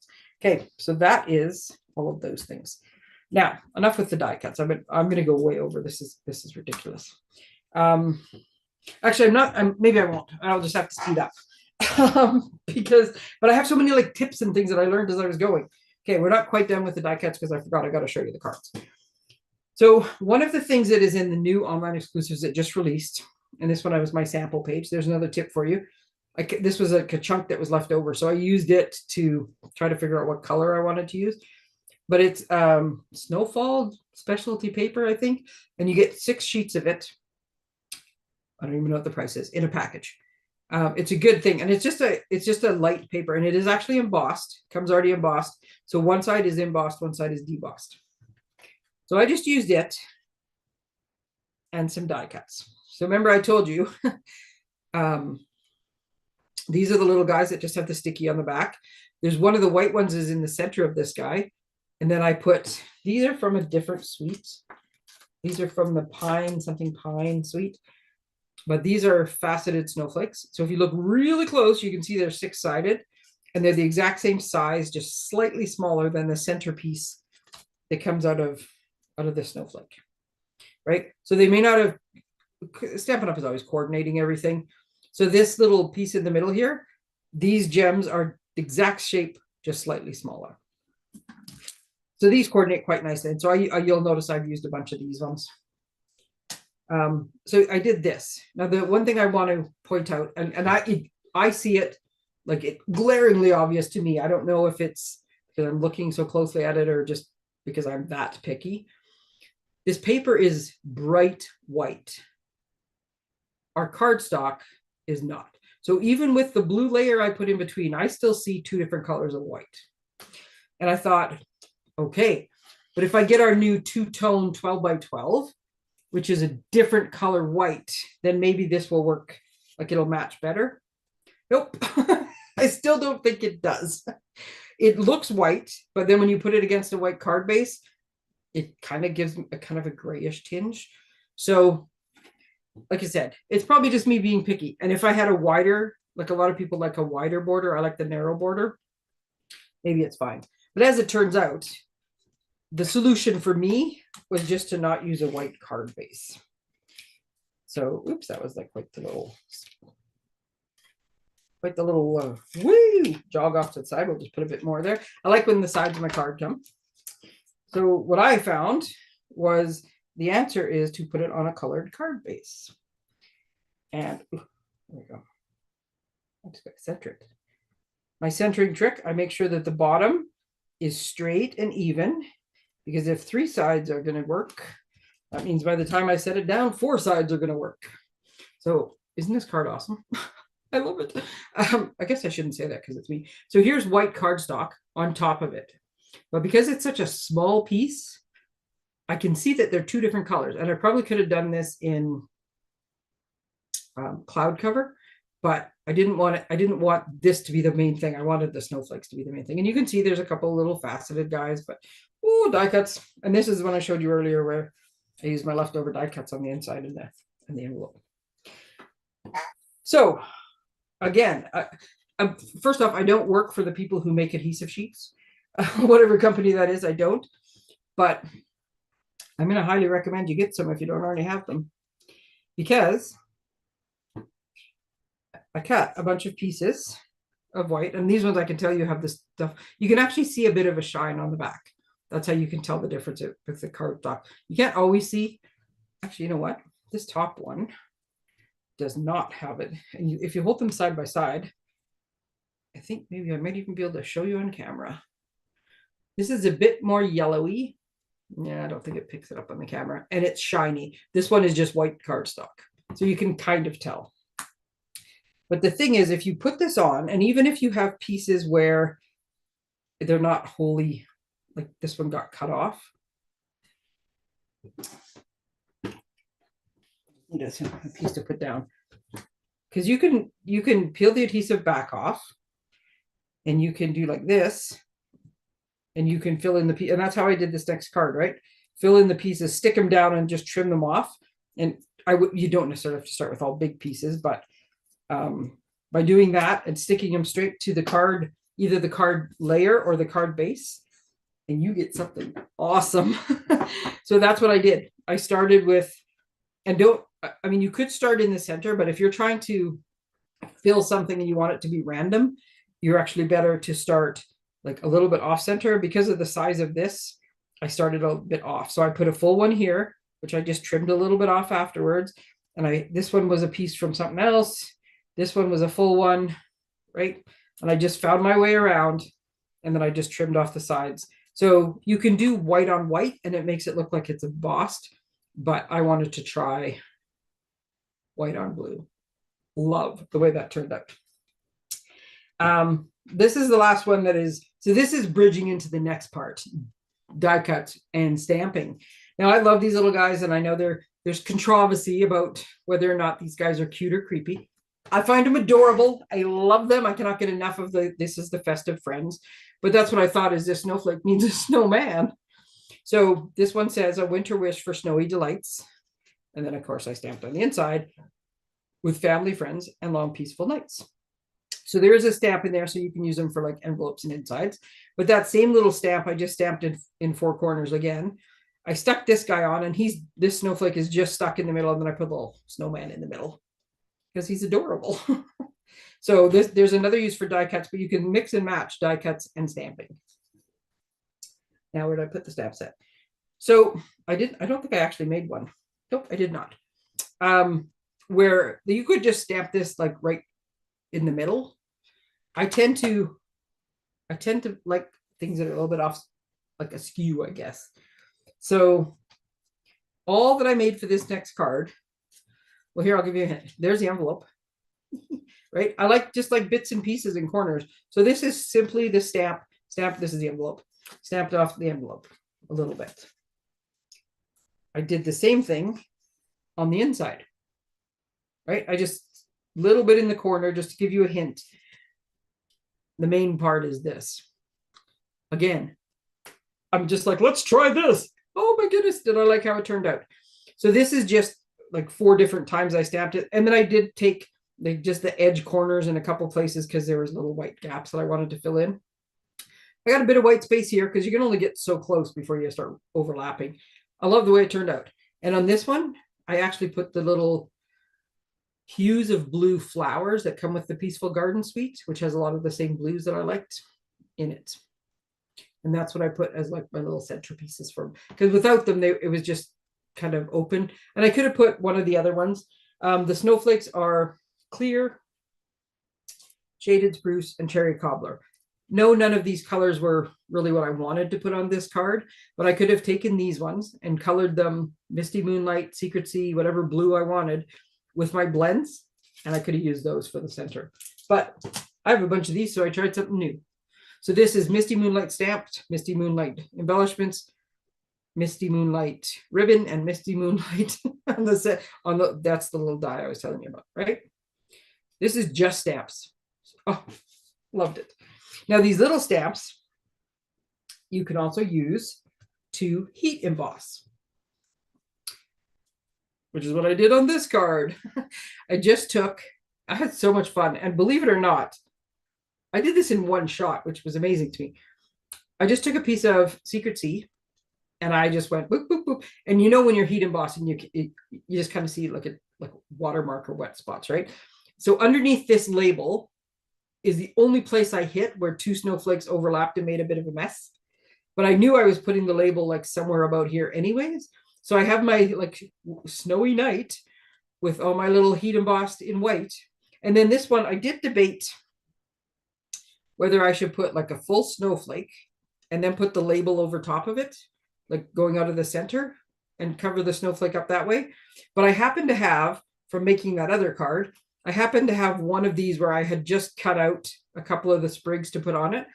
Okay, so that is all of those things. Now, enough with the die cuts. I'm going to go way over. This is ridiculous. Actually, I'm not. Maybe I won't. I'll just have to speed up but I have so many like tips and things that I learned as I was going. Okay, we're not quite done with the die cuts because I forgot I got to show you the cards. So one of the things that is in the new online exclusives that just released, and this one was my sample page. There's another tip for you. This was a chunk that was left over, so I used it to try to figure out what color I wanted to use. But it's Snowfall specialty paper, I think, and you get 6 sheets of it. I don't even know what the price is, in a package. It's a good thing, and it's just a light paper, and it is actually embossed. Comes already embossed. So one side is embossed, one side is debossed. So I just used it and some die cuts. So remember I told you, these are the little guys that just have the sticky on the back. There's one of the white ones is in the center of this guy. And then I put, these are from a different suite. These are from the pine, something pine suite. But these are faceted snowflakes. So if you look really close, you can see they're six-sided. And they're the exact same size, just slightly smaller than the centerpiece that comes out of the snowflake. Right? So they may not have, Stampin' Up! Is always coordinating everything. So this little piece in the middle here, these gems are the exact shape, just slightly smaller. So these coordinate quite nicely. And so you'll notice I've used a bunch of these ones. So I did this. Now, the one thing I want to point out, and I see it like it glaringly obvious to me. I don't know if it's because I'm looking so closely at it or just because I'm that picky. This paper is bright white. Our cardstock is not. So even with the blue layer I put in between, I still see two different colors of white. And I thought, okay, but if I get our new two-tone 12 by 12, which is a different color white, then maybe this will work, like it'll match better. Nope, I still don't think it does. It looks white, but then when you put it against a white card base, it kind of gives a kind of a grayish tinge. So like I said, it's probably just me being picky. And if I had a wider, like a lot of people like a wider border, I like the narrow border, maybe it's fine. But as it turns out, the solution for me was just to not use a white card base. So, oops, that was like quite the little woo, jog off to the side. We'll just put a bit more there. I like when the sides of my card come. So what I found was the answer is to put it on a colored card base. And there we go. I just got to center it. My centering trick, I make sure that the bottom is straight and even, because if three sides are going to work, that means by the time I set it down, four sides are going to work. So isn't this card awesome? I love it. I guess I shouldn't say that because it's me. So here's white cardstock on top of it. But because it's such a small piece, I can see that they're two different colors. And I probably could have done this in cloud cover, but I didn't want this to be the main thing. I wanted the snowflakes to be the main thing. And you can see there's a couple of little faceted guys, but oh, die cuts. And this is one I showed you earlier where I used my leftover die cuts on the inside and the envelope. So again, first off, I don't work for the people who make adhesive sheets, whatever company that is, I don't. But I'm going to highly recommend you get some if you don't already have them, because I cut a bunch of pieces of white, and these ones I can tell you have this stuff. You can actually see a bit of a shine on the back. That's how you can tell the difference with the cardstock. You can't always see. Actually, you know what? This top one does not have it. And if you hold them side by side, I think maybe I might even be able to show you on camera. This is a bit more yellowy. Yeah, I don't think it picks it up on the camera. And it's shiny. This one is just white cardstock. So you can kind of tell. But the thing is, if you put this on, and even if you have pieces where they're not wholly, like this one got cut off. Just a piece to put down. Because you can peel the adhesive back off, and you can do like this, and you can fill in the piece. And that's how I did this next card, right? Fill in the pieces, stick them down, and just trim them off. And you don't necessarily have to start with all big pieces, but by doing that and sticking them straight to the card, either the card layer or the card base, and you get something awesome. So that's what I did. I started with, I mean, you could start in the center, but if you're trying to fill something and you want it to be random, you're actually better to start like a little bit off center. Because of the size of this, I started a bit off. So I put a full one here, which I just trimmed a little bit off afterwards. And this one was a piece from something else. This one was a full one, right? And I just found my way around, and then I just trimmed off the sides. So you can do white on white and it makes it look like it's embossed, but I wanted to try white on blue. Love the way that turned out. This is the last one that is, so this is bridging into the next part, die cut and stamping. Now I love these little guys, and I know there's controversy about whether or not these guys are cute or creepy. I find them adorable. I love them. I cannot get enough of this is the festive friends, but that's what I thought is this snowflake means a snowman. So this one says a winter wish for snowy delights. And then of course I stamped on the inside with family, friends, and long peaceful nights. So there is a stamp in there, so you can use them for like envelopes and insides. But that same little stamp, I just stamped it in 4 corners again. I stuck this guy on, and this snowflake is just stuck in the middle, and then I put a little snowman in the middle because he's adorable. So there's another use for die cuts, but you can mix and match die cuts and stamping. Now where did I put the stamp set? So I don't think I actually made one. Nope, I did not. Where you could just stamp this like right in the middle. I tend to like things that are a little bit off, like askew, I guess. So all that I made for this next card, well, here, I'll give you a hint. There's the envelope, right? I like just like bits and pieces and corners. So this is simply the stamp. This is the envelope. Stamped off the envelope a little bit. I did the same thing on the inside, right? I just little bit in the corner just to give you a hint. The main part is this. Again, I'm just like, let's try this. Oh my goodness, did I like how it turned out? So this is just like 4 different times I stamped it. And then I did take like just the edge corners in a couple places because there was little white gaps that I wanted to fill in. I got a bit of white space here because you can only get so close before you start overlapping. I love the way it turned out. And on this one, I actually put the little hues of blue flowers that come with the Peaceful Garden Suite, which has a lot of the same blues that I liked in it. And that's what I put as like my little centerpieces from, because without them, it was just kind of open. And I could have put one of the other ones. The snowflakes are clear, shaded spruce, and cherry cobbler. No, none of these colors were really what I wanted to put on this card, but I could have taken these ones and colored them Misty Moonlight, Secret Sea, whatever blue I wanted with my blends, and I could have used those for the center. But I have a bunch of these, so I tried something new. So this is Misty Moonlight stamped, Misty Moonlight embellishments, Misty Moonlight ribbon, and Misty Moonlight on the set. That's the little die I was telling you about, right? This is just stamps. Oh, loved it. Now these little stamps you can also use to heat emboss, which is what I did on this card. I had so much fun, and believe it or not, I did this in one shot, which was amazing to me. I just took a piece of Secret Sea and I just went boop, boop, boop. And you know, when you're heat embossing, you just kind of see like watermark or wet spots, right? So underneath this label is the only place I hit where 2 snowflakes overlapped and made a bit of a mess. But I knew I was putting the label like somewhere about here anyways. So I have my like snowy night with all my little heat embossed in white. And then this one, I did debate whether I should put like a full snowflake and then put the label over top of it, like going out of the center, and cover the snowflake up that way. But I happen to have, from making that other card, I happen to have one of these where I had just cut out a couple of the sprigs to put on it.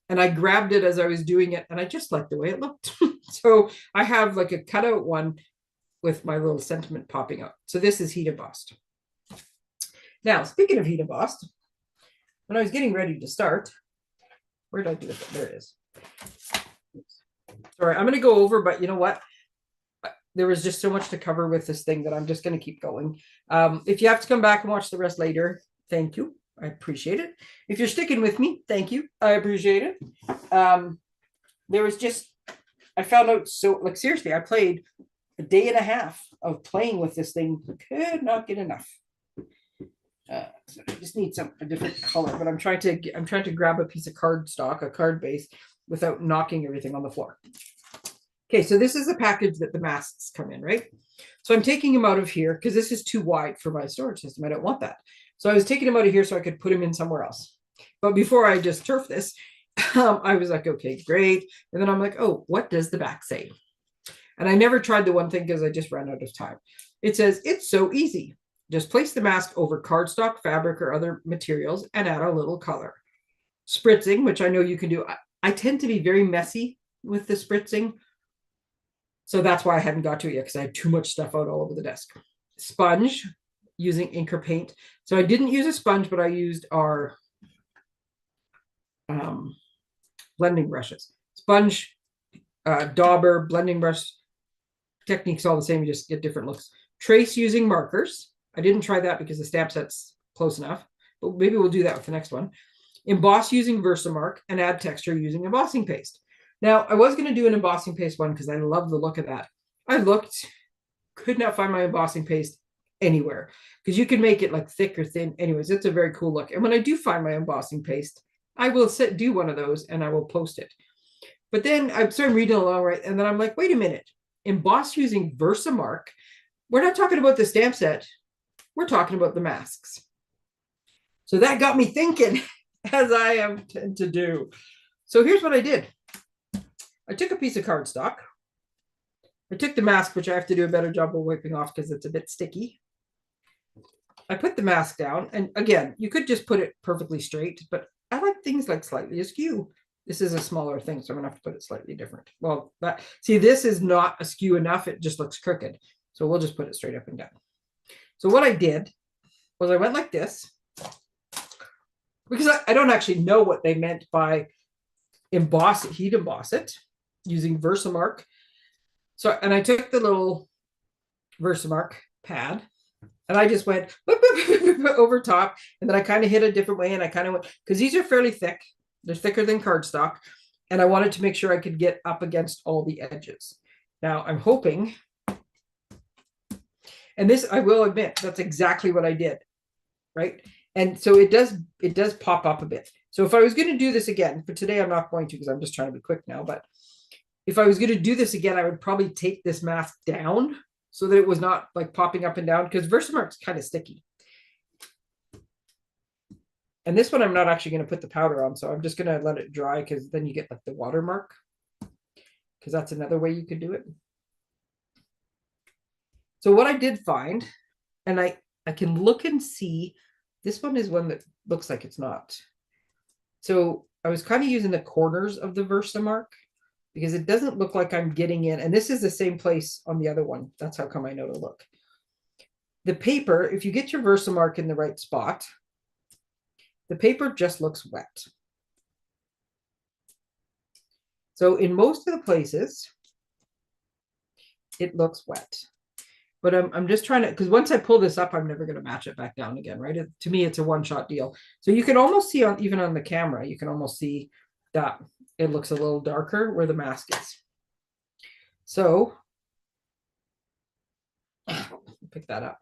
And I grabbed it as I was doing it, and I just liked the way it looked. So I have like a cutout one with my little sentiment popping up. So this is heat embossed. Now, speaking of heat embossed, when I was getting ready to start, where did I do it? There it is. Sorry, I'm going to go over, but you know what? There was just so much to cover with this thing that I'm just going to keep going. If you have to come back and watch the rest later, thank you. I appreciate it. If you're sticking with me, thank you. I appreciate it. There was just, I found out, so like seriously, I played a day and a half of playing with this thing. Could not get enough. So I just need a different color, but I'm trying to grab a piece of cardstock, a card base, without knocking everything on the floor. Okay, so this is the package that the masks come in, right? So I'm taking them out of here because this is too wide for my storage system. I don't want that. So I was taking them out of here so I could put them in somewhere else. But before I just turf this, I was like, okay, great. And then I'm like, oh, what does the back say? And I never tried the one thing because I just ran out of time. It says, it's so easy. just place the mask over cardstock, fabric, or other materials and add a little color. Spritzing, which I know you can do. I tend to be very messy with the spritzing. So that's why I hadn't got to it yet, because I had too much stuff out all over the desk. Sponge, using ink or paint. So I didn't use a sponge, but I used our blending brushes. Sponge, dauber, blending brush, technique's all the same, you just get different looks. Trace using markers. I didn't try that because the stamp set's close enough, but maybe we'll do that with the next one. Emboss using Versamark and add texture using embossing paste. Now, I was going to do an embossing paste one because I love the look of that. I looked, could not find my embossing paste anywhere, because you can make it like thick or thin. Anyways, it's a very cool look. And when I do find my embossing paste, I will do one of those and I will post it. But then I started reading along, right? And then I'm like, wait a minute, emboss using Versamark. We're not talking about the stamp set. We're talking about the masks. So that got me thinking, as I am tend to do. So here's what I did. I took a piece of cardstock. I took the mask, which I have to do a better job of wiping off because it's a bit sticky. I put the mask down. And again, you could just put it perfectly straight, but I like things like slightly askew. This is a smaller thing, so I'm gonna have to put it slightly different. Well, see, this is not askew enough. It just looks crooked. So we'll just put it straight up and down. So what I did was I went like this, because I don't actually know what they meant by emboss it, heat emboss it using Versamark. So, and I took the little Versamark pad and I just went over top, and then I kind of hit a different way, and I kind of went, because these are fairly thick. They're thicker than cardstock. And I wanted to make sure I could get up against all the edges. Now I'm hoping, and this, I will admit, that's exactly what I did, right? And so it does pop up a bit. So if I was going to do this again, for today, I'm not going to, because I'm just trying to be quick now. But if I was going to do this again, I would probably take this mask down so that it was not like popping up and down, because Versamark's kind of sticky. And this one, I'm not actually going to put the powder on. So I'm just going to let it dry, because then you get like the watermark, because that's another way you could do it. So what I did find, and I can look and see, this one is one that looks like it's not. So I was kind of using the corners of the Versamark, because it doesn't look like I'm getting in. And this is the same place on the other one. That's how come I know to look. The paper, if you get your Versamark in the right spot, the paper just looks wet. So in most of the places, it looks wet. But I'm just trying to, because once I pull this up, I'm never going to match it back down again, right? To me, it's a one-shot deal. So you can almost see, even on the camera, you can almost see that it looks a little darker where the mask is. So, pick that up.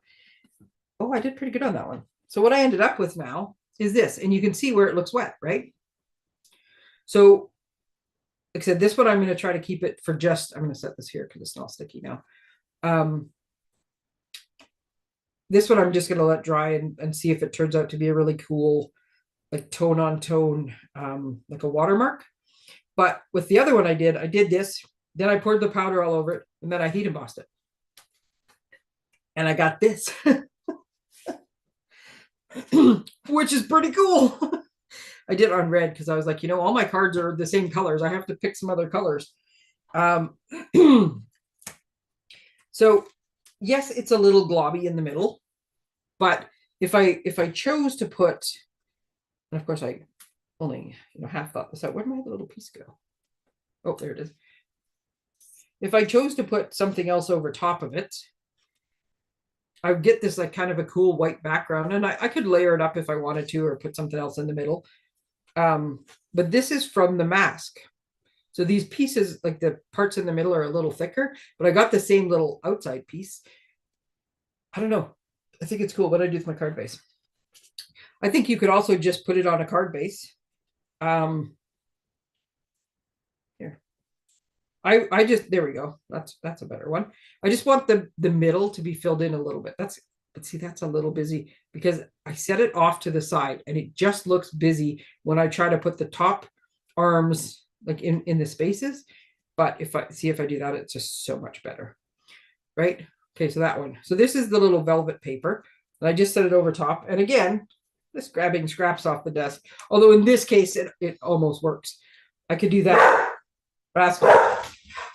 Oh, I did pretty good on that one. So what I ended up with now is this, and you can see where it looks wet, right? So, like I said, this one I'm going to try to keep it for just, I'm going to set this here because it's not sticky now. This one I'm just going to let dry and see if it turns out to be a really cool, like tone on tone, like a watermark. But with the other one I did this, then I poured the powder all over it, and then I heat embossed it. And I got this, which is pretty cool. I did it on red because I was like, all my cards are the same colors. I have to pick some other colors. So yes, it's a little globby in the middle, but if I chose to put, and of course I only half thought this out. Where did my little piece go? Oh, there it is. If I chose to put something else over top of it, I would get this like kind of a cool white background, and I could layer it up if I wanted to, or put something else in the middle. But this is from the mask. So these pieces, like the parts in the middle, are a little thicker, but I got the same little outside piece. I don't know. I think it's cool what I do with my card base. I think you could also just put it on a card base. Here. I just, there we go. That's a better one. I just want the middle to be filled in a little bit. But see, that's a little busy because I set it off to the side and it just looks busy when I try to put the top arms like in the spaces. But if I do that, it's just so much better. Right? Okay, so that one. So this is the little velvet paper. And I just set it over top. And again, just grabbing scraps off the desk. Although in this case, it almost works. I could do that. Rascal.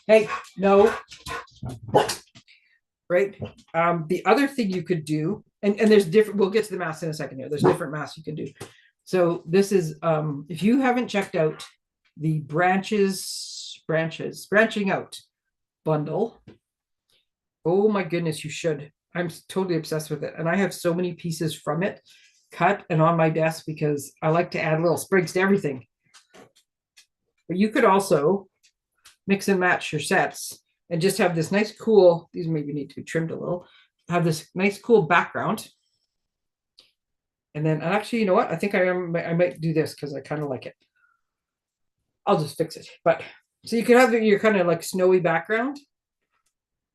Hey, no. Right. The other thing you could do, and there's different, we'll get to the masks in a second here. There's different masks you can do. So this is, if you haven't checked out the branching out bundle, oh my goodness, you should. I'm totally obsessed with it. And I have so many pieces from it cut and on my desk because I like to add little sprigs to everything. But you could also mix and match your sets and just have this nice cool, these maybe need to be trimmed a little, have this nice cool background. And then actually, you know what? I think I might do this because I kind of like it. I'll just fix it. But so you can have your kind of like snowy background.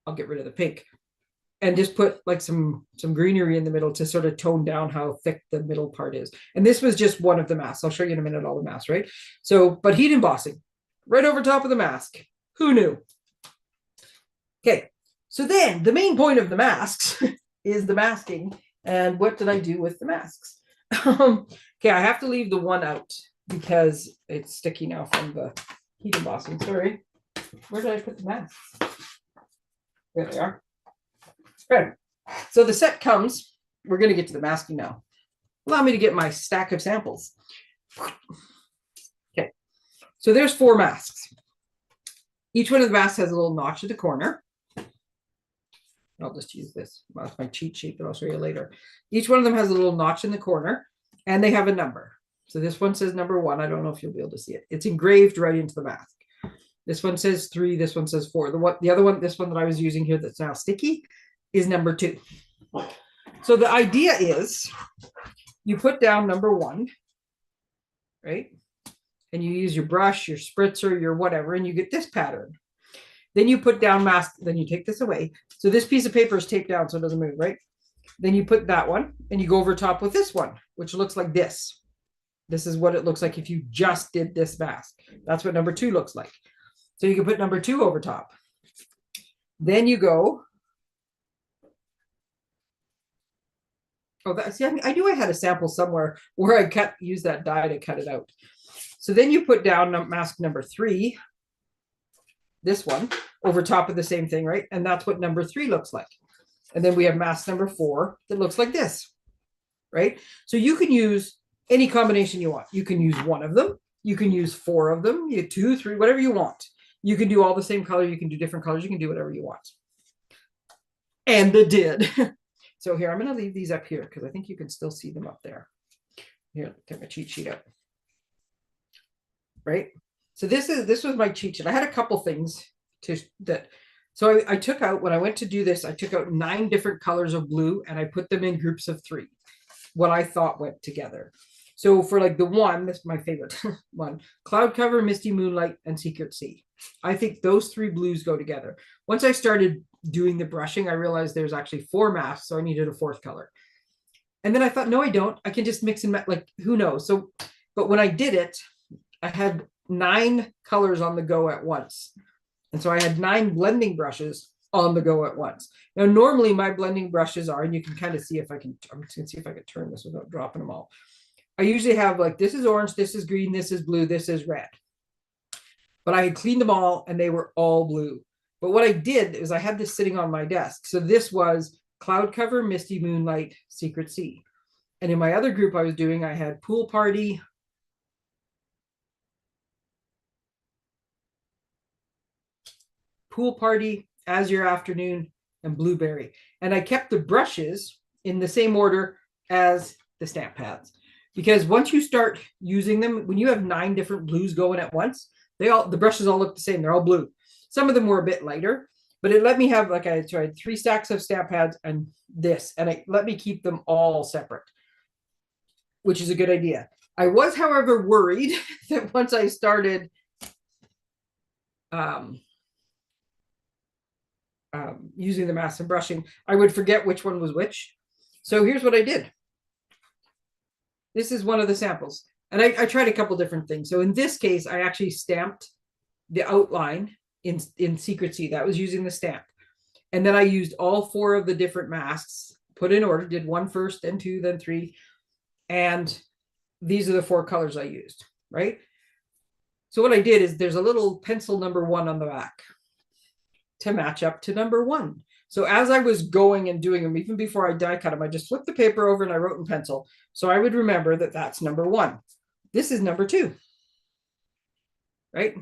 I'll get rid of the pink and just put like some greenery in the middle to sort of tone down how thick the middle part is. And this was just one of the masks. I'll show you in a minute all the masks, right? So, but heat embossing right over top of the mask. Who knew? Okay, so then the main point of the masks is the masking. And what did I do with the masks? Okay, I have to leave the one out because it's sticky now from the heat embossing. Sorry. Where did I put the masks? There they are. Okay, so the set comes. We're going to get to the masking now. Allow me to get my stack of samples. Okay, so there's 4 masks. Each one of the masks has a little notch at the corner. I'll just use this. Well, that's my cheat sheet, but I'll show you later. Each one of them has a little notch in the corner, and they have a number. So this one says number 1. I don't know if you'll be able to see it. It's engraved right into the mask. This one says 3. This one says 4. The other one, this one that I was using here that's now sticky, is number 2. So the idea is you put down number 1, right? And you use your brush, your spritzer, your whatever, and you get this pattern. Then you put down mask, then you take this away. So this piece of paper is taped down so it doesn't move, right? Then you put that one and you go over top with this one, which looks like this. This is what it looks like if you just did this mask. That's what number 2 looks like. So you can put number 2 over top. Then you go. Oh, see, I knew I had a sample somewhere where I used that die to cut it out. So then you put down mask number 3, this one, over top of the same thing, right? And that's what number 3 looks like. And then we have mask number 4 that looks like this, right? So you can use any combination you want. You can use one of them. You can use 4 of them. You 2, 3, whatever you want. You can do all the same color. You can do different colors. You can do whatever you want. And it did. So here, I'm going to leave these up here because I think you can still see them up there. Here, get my cheat sheet out. Right? So this was my cheat sheet. I had a couple things so I took out, when I went to do this, I took out 9 different colors of blue and I put them in groups of 3, what I thought went together. So for like the one, that's my favorite one, Cloud Cover, Misty Moonlight, and Secret Sea. I think those 3 blues go together. Once I started doing the brushing, I realized there's actually 4 masks, so I needed a 4th color. And then I thought, no, I don't. I can just mix and match, like, who knows? So, but when I did it, I had 9 colors on the go at once. And so I had 9 blending brushes on the go at once. Now, normally my blending brushes are, and you can kind of see if I can, I'm just going to see if I can turn this without dropping them all. I usually have like, this is orange, this is green, this is blue, this is red. But I had cleaned them all and they were all blue. But what I did is I had this sitting on my desk. So this was Cloud Cover, Misty Moonlight, Secret Sea. And in my other group I was doing, I had Pool Party, Azure Afternoon, and Blueberry. And I kept the brushes in the same order as the stamp pads. Because once you start using them, when you have 9 different blues going at once, the brushes all look the same. They're all blue. Some of them were a bit lighter, but it let me have, like I tried 3 stacks of stamp pads and this, and it let me keep them all separate, which is a good idea. I was, however, worried that once I started using the mask and brushing, I would forget which one was which. So here's what I did. This is one of the samples. And I tried a couple different things. So in this case, I actually stamped the outline in Secret Sea. That was using the stamp. And then I used all 4 of the different masks put in order, did 1 first, then 2, then 3. And these are the 4 colors I used, right? So what I did is there's a little pencil number 1 on the back to match up to number 1. So as I was going and doing them, even before I die cut them, I just flipped the paper over and I wrote in pencil. So I would remember that that's number 1. This is number 2, right?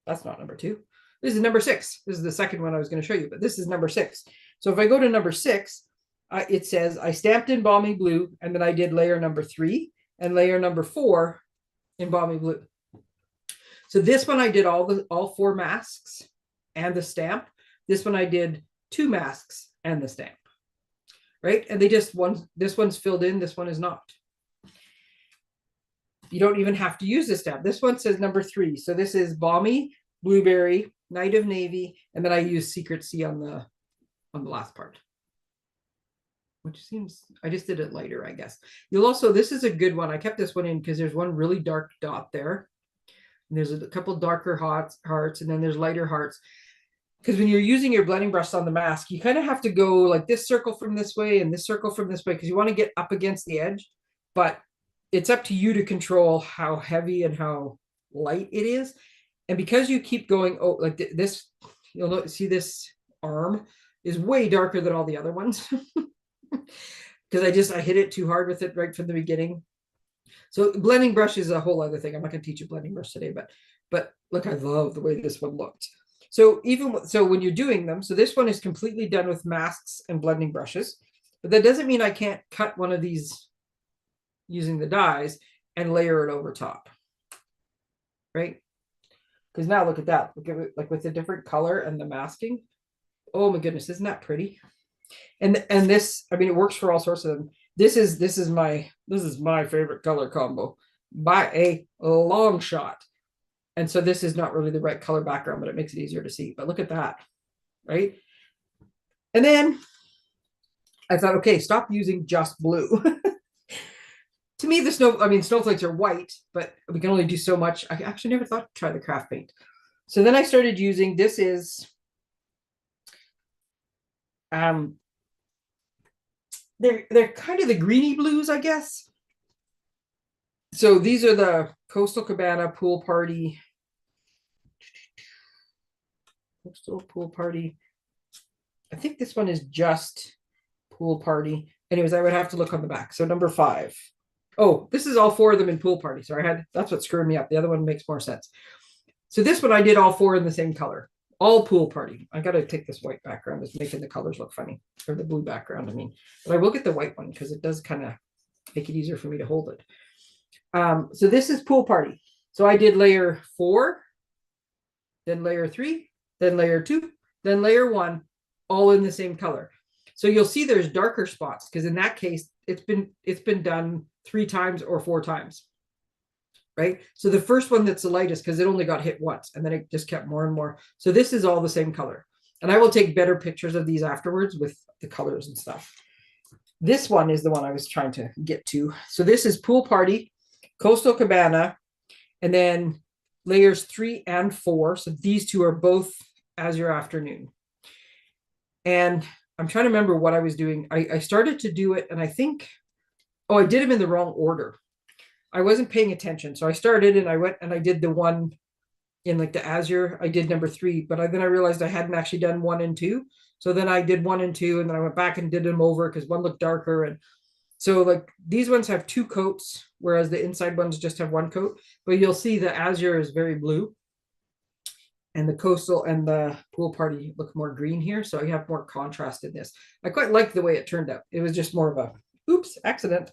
That's not number 2. This is number 6. This is the second one I was going to show you, but this is number 6. So if I go to number 6, it says I stamped in balmy blue, and then I did layer number 3 and layer number 4 in balmy blue. So this one I did all 4 masks and the stamp. This one I did 2 masks and the stamp, right? And they just this one's filled in, this one is not. You don't even have to use this stamp. This one says number 3. So this is balmy, blueberry, night of navy, and then I use secret sea on the last part. Which seems, I just did it lighter, I guess. You'll also, this is a good one. I kept this one in because there's one really dark dot there. And there's a couple darker hearts, and then there's lighter hearts. Because when you're using your blending brush on the mask, you kind of have to go like this circle from this way and this circle from this way, because you want to get up against the edge. But it's up to you to control how heavy and how light it is. And because you keep going, oh, like this, you'll see this arm is way darker than all the other ones. Because I hit it too hard with it right from the beginning. So blending brush is a whole other thing. I'm not going to teach you blending brush today, but look, I love the way this one looked. So when you're doing them, so this one is completely done with masks and blending brushes, but that doesn't mean I can't cut one of these using the dies and layer it over top, right? Because now look at that. Look at it, like with the different color and the masking. Oh my goodness, isn't that pretty? And this, I mean, it works for all sorts of them. This is my favorite color combo by a long shot. And so this is not really the right color background, but it makes it easier to see. But look at that, right? And then I thought, okay, stop using just blue. To me, snowflakes are white, but we can only do so much. I actually never thought to try the craft paint. So then I started using, this is, they're kind of the greeny blues, I guess. So these are the Coastal Cabana Pool Party. Coastal Pool Party. I think this one is just Pool Party. Anyways, I would have to look on the back. So number 5. Oh, this is all 4 of them in Pool Party. So that's what screwed me up. The other one makes more sense. So this one I did all 4 in the same color. All Pool Party. I got to take this white background. It's making the colors look funny. Or the blue background, I mean. But I will get the white one because it does kind of make it easier for me to hold it. So this is Pool Party. So I did layer 4, then layer 3, then layer 2, then layer 1, all in the same color. So you'll see there's darker spots because in that case, it's been done 3 times or 4 times. Right? So the first one that's the lightest, because it only got hit once, and then it just kept more and more. So this is all the same color. And I will take better pictures of these afterwards with the colors and stuff. This one is the one I was trying to get to. So this is Pool Party, Coastal Cabana, and then layers 3 and 4. So these 2 are both As Your Afternoon. And I'm trying to remember what I was doing. I started to do it, and I think, I did them in the wrong order. I wasn't paying attention. So I started and I went and I did the one in like the Azure. I did number 3, but then I realized I hadn't actually done 1 and 2. So then I did 1 and 2, and then I went back and did them over because one looked darker. And so like these ones have 2 coats, whereas the inside ones just have 1 coat. But you'll see the Azure is very blue, and the Coastal and the Pool Party look more green here. So you have more contrast in this. I quite like the way it turned out. It was just more of a oops accident.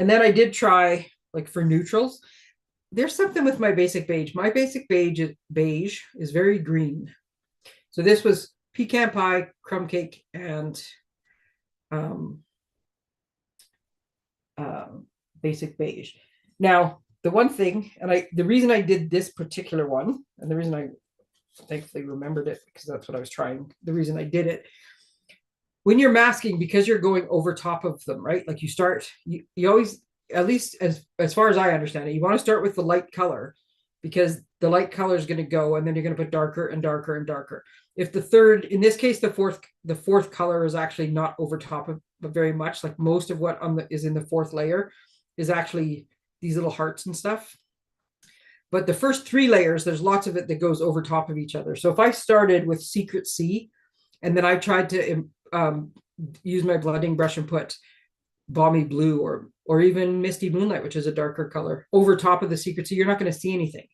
And then I did try, like for neutrals, there's something with my basic beige. My basic beige is very green. So this was pecan pie, crumb cake, and basic beige. Now, the one thing, and the reason I did this particular one, and the reason I thankfully remembered it, because that's what I was trying, the reason I did it, when you're masking, because you're going over top of them, right? Like you always, at least as far as I understand it, you want to start with the light color, because the light color is going to go, and then you're going to put darker and darker and darker. If the third, in this case, the fourth color is actually not over top of very much. Like most of what is in the fourth layer is actually these little hearts and stuff. But the first 3 layers, there's lots of it that goes over top of each other. So if I started with Secret Sea, and then I tried to use my blending brush and put Balmy Blue or even Misty Moonlight, which is a darker color, over top of the Secret Sea, you're not going to see anything.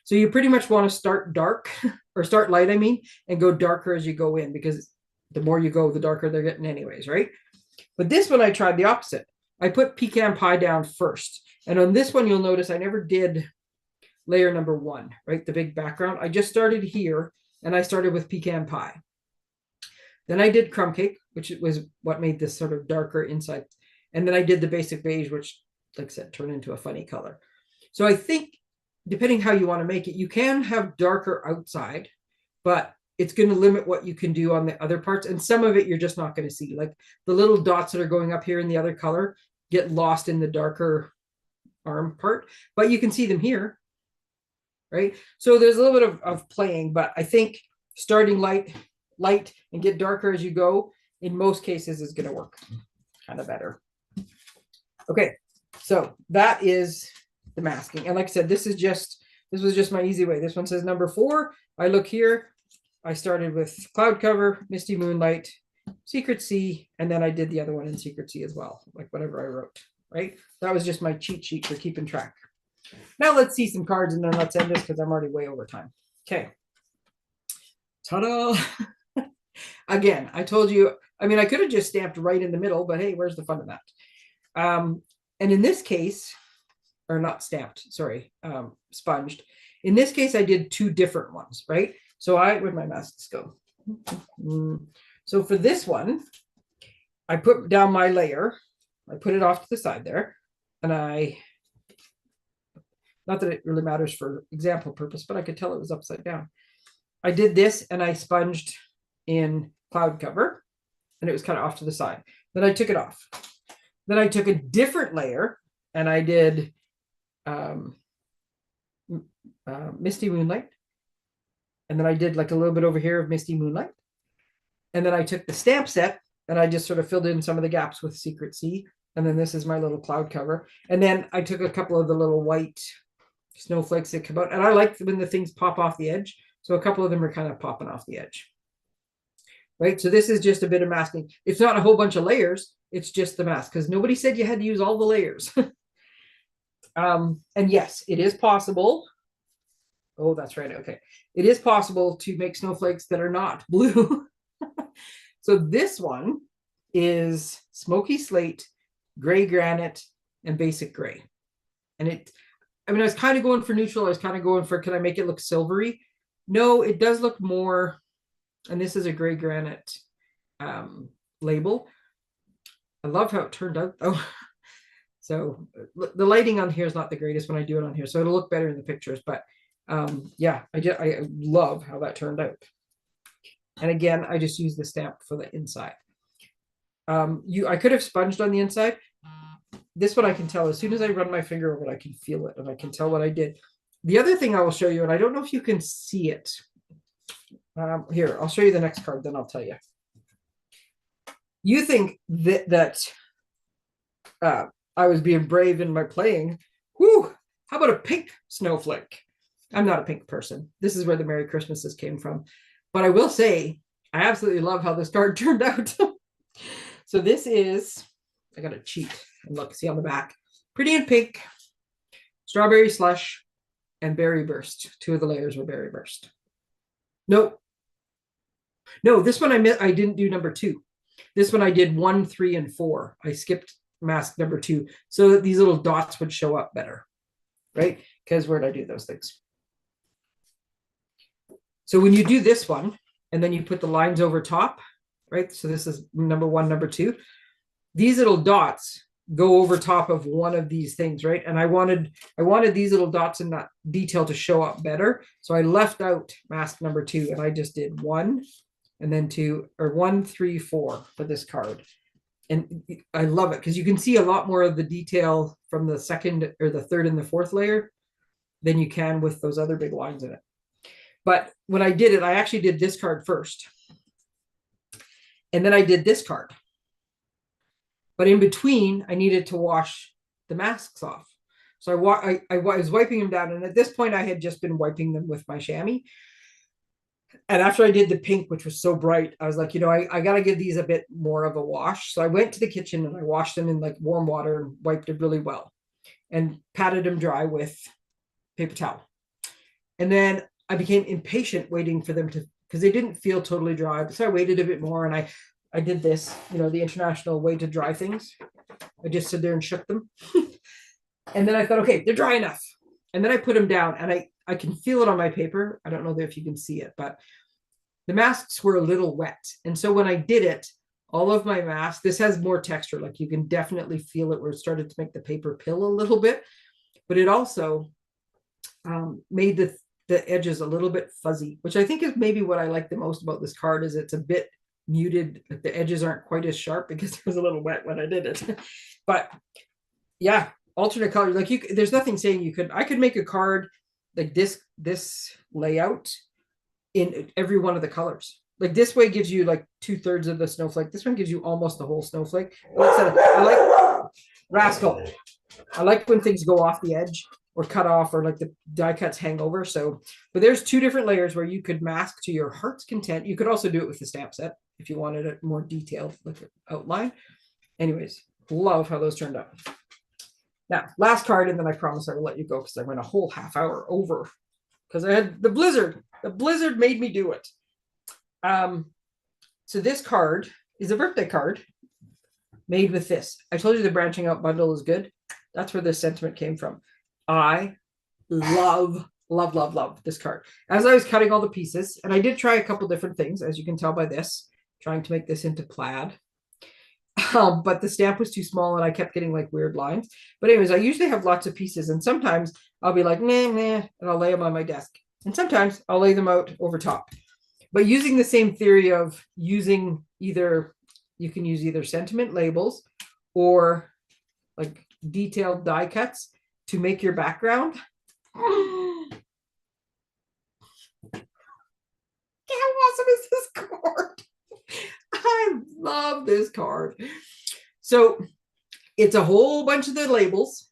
So you pretty much want to start dark, or start light, I mean, and go darker as you go in, because the more you go, the darker they're getting anyways, right? But this one, I tried the opposite. I put Pecan Pie down first. And on this one, you'll notice I never did layer number 1, right? The big background. I just started here, and I started with Pecan Pie. Then I did Crumb Cake, which was what made this sort of darker inside. And then I did the basic beige, which, like I said, turned into a funny color. So I think, depending how you want to make it, you can have darker outside, but it's going to limit what you can do on the other parts. And some of it you're just not going to see. Like the little dots that are going up here in the other color get lost in the darker arm part, but you can see them here, right? So there's a little bit of playing, but I think starting light and get darker as you go, in most cases, is going to work kind of better. Okay, so that is the masking. And like I said, this was just my easy way. This one says number 4. I look here. I started with Cloud Cover, Misty Moonlight, Secret Sea, and then I did the other one in Secret Sea as well, like whatever I wrote, right? That was just my cheat sheet for keeping track. Now let's see some cards, and then let's end this because I'm already way over time. Okay. Ta-da! Again, I told you, I mean, I could have just stamped right in the middle, but hey, where's the fun of that? And in this case, or not stamped, sorry, sponged. In this case, I did 2 different ones, right? So where'd my masks go? So for this one, I put down my layer. I put it off to the side there. And not that it really matters for example purpose, but I could tell it was upside down. I did this, and I sponged in Cloud Cover, and it was kind of off to the side. Then I took it off. Then I took a different layer, and I did Misty Moonlight. And then I did like a little bit over here of Misty Moonlight. And then I took the stamp set, and I just sort of filled in some of the gaps with Secret Sea. And then this is my little Cloud Cover. And then I took a couple of the little white snowflakes that come out. And I like when the things pop off the edge. So a couple of them are kind of popping off the edge. Right? So this is just a bit of masking. It's not a whole bunch of layers. It's just the mask, because nobody said you had to use all the layers. And yes, it is possible. Oh, that's right. Okay. It is possible to make snowflakes that are not blue. So this one is Smoky Slate, Gray Granite, and Basic Gray. And I was kind of going for neutral. I was kind of going for, can I make it look silvery? No, it does look more, and this is a Gray Granite label. I love how it turned out though. So the lighting on here is not the greatest when I do it on here, so it'll look better in the pictures, but yeah, I love how that turned out. And again, I just use the stamp for the inside. I could have sponged on the inside. This one I can tell as soon as I run my finger over it, I can feel it, and I can tell what I did. The other thing I will show you, and I don't know if you can see it. Here, I'll show you the next card, then I'll tell you. You think that I was being brave in my playing. Whew, how about a pink snowflake? I'm not a pink person. This is where the Merry Christmases came from. But I will say, I absolutely love how this card turned out. So this is, I got to cheat and look, see on the back. Pretty in Pink, Strawberry Slush, and Berry Burst. 2 of the layers were Berry Burst. No, this one I didn't do number 2. This one I did 1, 3, and 4. I skipped mask number 2 so that these little dots would show up better, right? Because where did I do those things? So when you do this one, and then you put the lines over top, right? So this is number 1, number 2. These little dots go over top of one of these things, right? And I wanted these little dots in that detail to show up better. So I left out mask number 2, and I just did 1 and then 2, or 1, 3, 4 for this card. And I love it because you can see a lot more of the detail from the second or the third and the fourth layer. than you can with those other big lines in it. But when I did it, I actually did this card first. And then I did this card. But in between, I needed to wash the masks off. So I was wiping them down. And at this point, I had just been wiping them with my chamois. And after I did the pink, which was so bright, I was like, I got to give these a bit more of a wash. So I went to the kitchen and I washed them in like warm water and wiped it really well and patted them dry with paper towel. And then I became impatient waiting for them to, because they didn't feel totally dry. So I waited a bit more and I did this, the international way to dry things. I just stood there and shook them. And then I thought, okay, they're dry enough. And then I put them down and I can feel it on my paper. I don't know if you can see it, but the masks were a little wet. And so when I did it, all of my masks, this has more texture. Like you can definitely feel it where it started to make the paper pill a little bit, but it also made the edges a little bit fuzzy, which I think is maybe what I like the most about this card is it's a bit muted. Like the edges aren't quite as sharp because it was a little wet when I did it. But yeah, alternate colors. Like there's nothing saying I could make a card like this layout in every one of the colors. Like this way gives you like 2/3 of the snowflake. This one gives you almost the whole snowflake. I like rascal. I like when things go off the edge or cut off or like the die cuts hang over. So, but there's 2 different layers where you could mask to your heart's content. You could also do it with the stamp set if you wanted it more detailed, like an outline. Anyways, love how those turned out. Now, last card, and then I promise I will let you go because I went a whole half hour over because I had the blizzard. The blizzard made me do it. So this card is a birthday card made with this. I told you the branching out bundle is good. That's where this sentiment came from. I love this card. As I was cutting all the pieces, and I did try a couple different things, as you can tell by this, trying to make this into plaid. But the stamp was too small and I kept getting like weird lines. But anyways, I usually have lots of pieces and sometimes I'll be like, nah, and I'll lay them on my desk. And sometimes I'll lay them out over top. But using the same theory of using you can use either sentiment labels or like detailed die cuts to make your background. How awesome is this card? I love this card. So it's a whole bunch of the labels.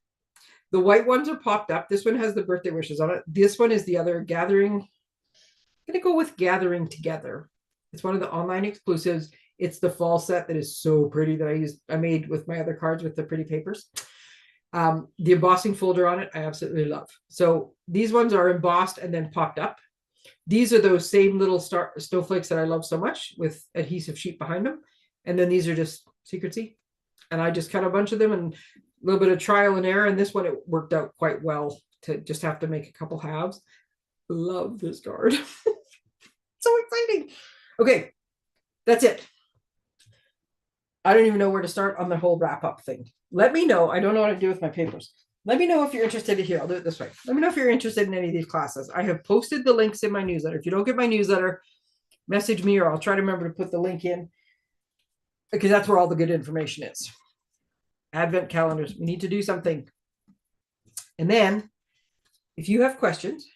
The white ones are popped up. This one has the birthday wishes on it. This one is the other gathering. I'm going to go with Gathering Together. It's one of the online exclusives. It's the fall set that is so pretty that I made with my other cards with the pretty papers. The embossing folder on it, I absolutely love. So these ones are embossed and then popped up. These are those same little snowflakes that I love so much with adhesive sheet behind them. And then these are just secrecy. And I just cut a bunch of them and a little bit of trial and error. And this one, it worked out quite well to just have to make a couple halves. Love this card. So exciting. Okay, that's it. I don't even know where to start on the whole wrap up thing. Let me know. I don't know what to do with my papers. Let me know if you're interested in here. I'll do it this way. Let me know if you're interested in any of these classes. I have posted the links in my newsletter. If you don't get my newsletter, message me or I'll try to remember to put the link in because that's where all the good information is. Advent calendars. We need to do something. And then if you have questions,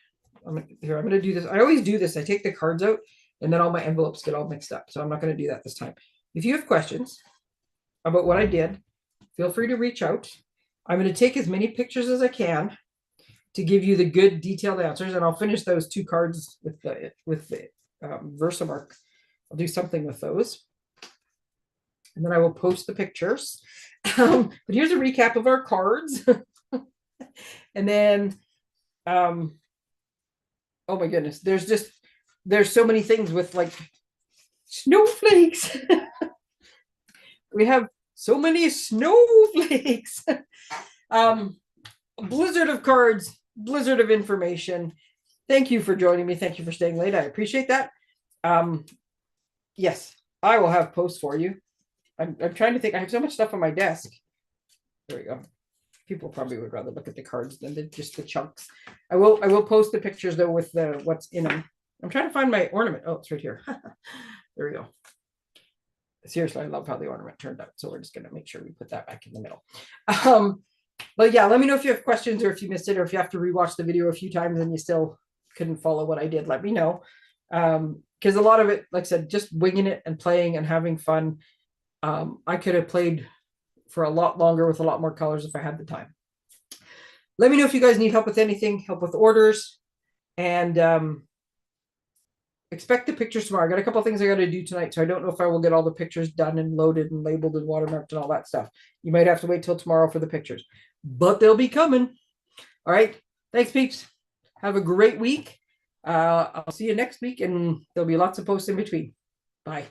I'm going to do this. I always do this. I take the cards out and then all my envelopes get all mixed up. So I'm not going to do that this time. If you have questions about what I did, feel free to reach out. I'm going to take as many pictures as I can to give you the good detailed answers. And I'll finish those 2 cards with the Versamark. I'll do something with those. And then I will post the pictures. But here's a recap of our cards. And then, oh my goodness, there's so many things with like snowflakes. We have so many snowflakes. Blizzard of cards, blizzard of information. Thank you for joining me. Thank you for staying late. I appreciate that. Yes, I will have posts for you. I'm trying to think. I have so much stuff on my desk. There we go. People probably would rather look at the cards than just the chunks. I will post the pictures though with what's in them. I'm trying to find my ornament. Oh, it's right here. There we go. Seriously, I love how the ornament turned out. So we're just going to make sure we put that back in the middle. But yeah, let me know if you have questions or if you missed it or if you have to rewatch the video a few times and you still couldn't follow what I did. Let me know. Because a lot of it, like I said, just winging it and playing and having fun. I could have played for a lot longer with a lot more colors if I had the time. Let me know if you guys need help with anything, help with orders, and expect the pictures tomorrow. I got a couple things I got to do tonight, so I don't know if I will get all the pictures done and loaded and labeled and watermarked and all that stuff. You might have to wait till tomorrow for the pictures, but they'll be coming. All right. Thanks, peeps. Have a great week. I'll see you next week, and there'll be lots of posts in between. Bye.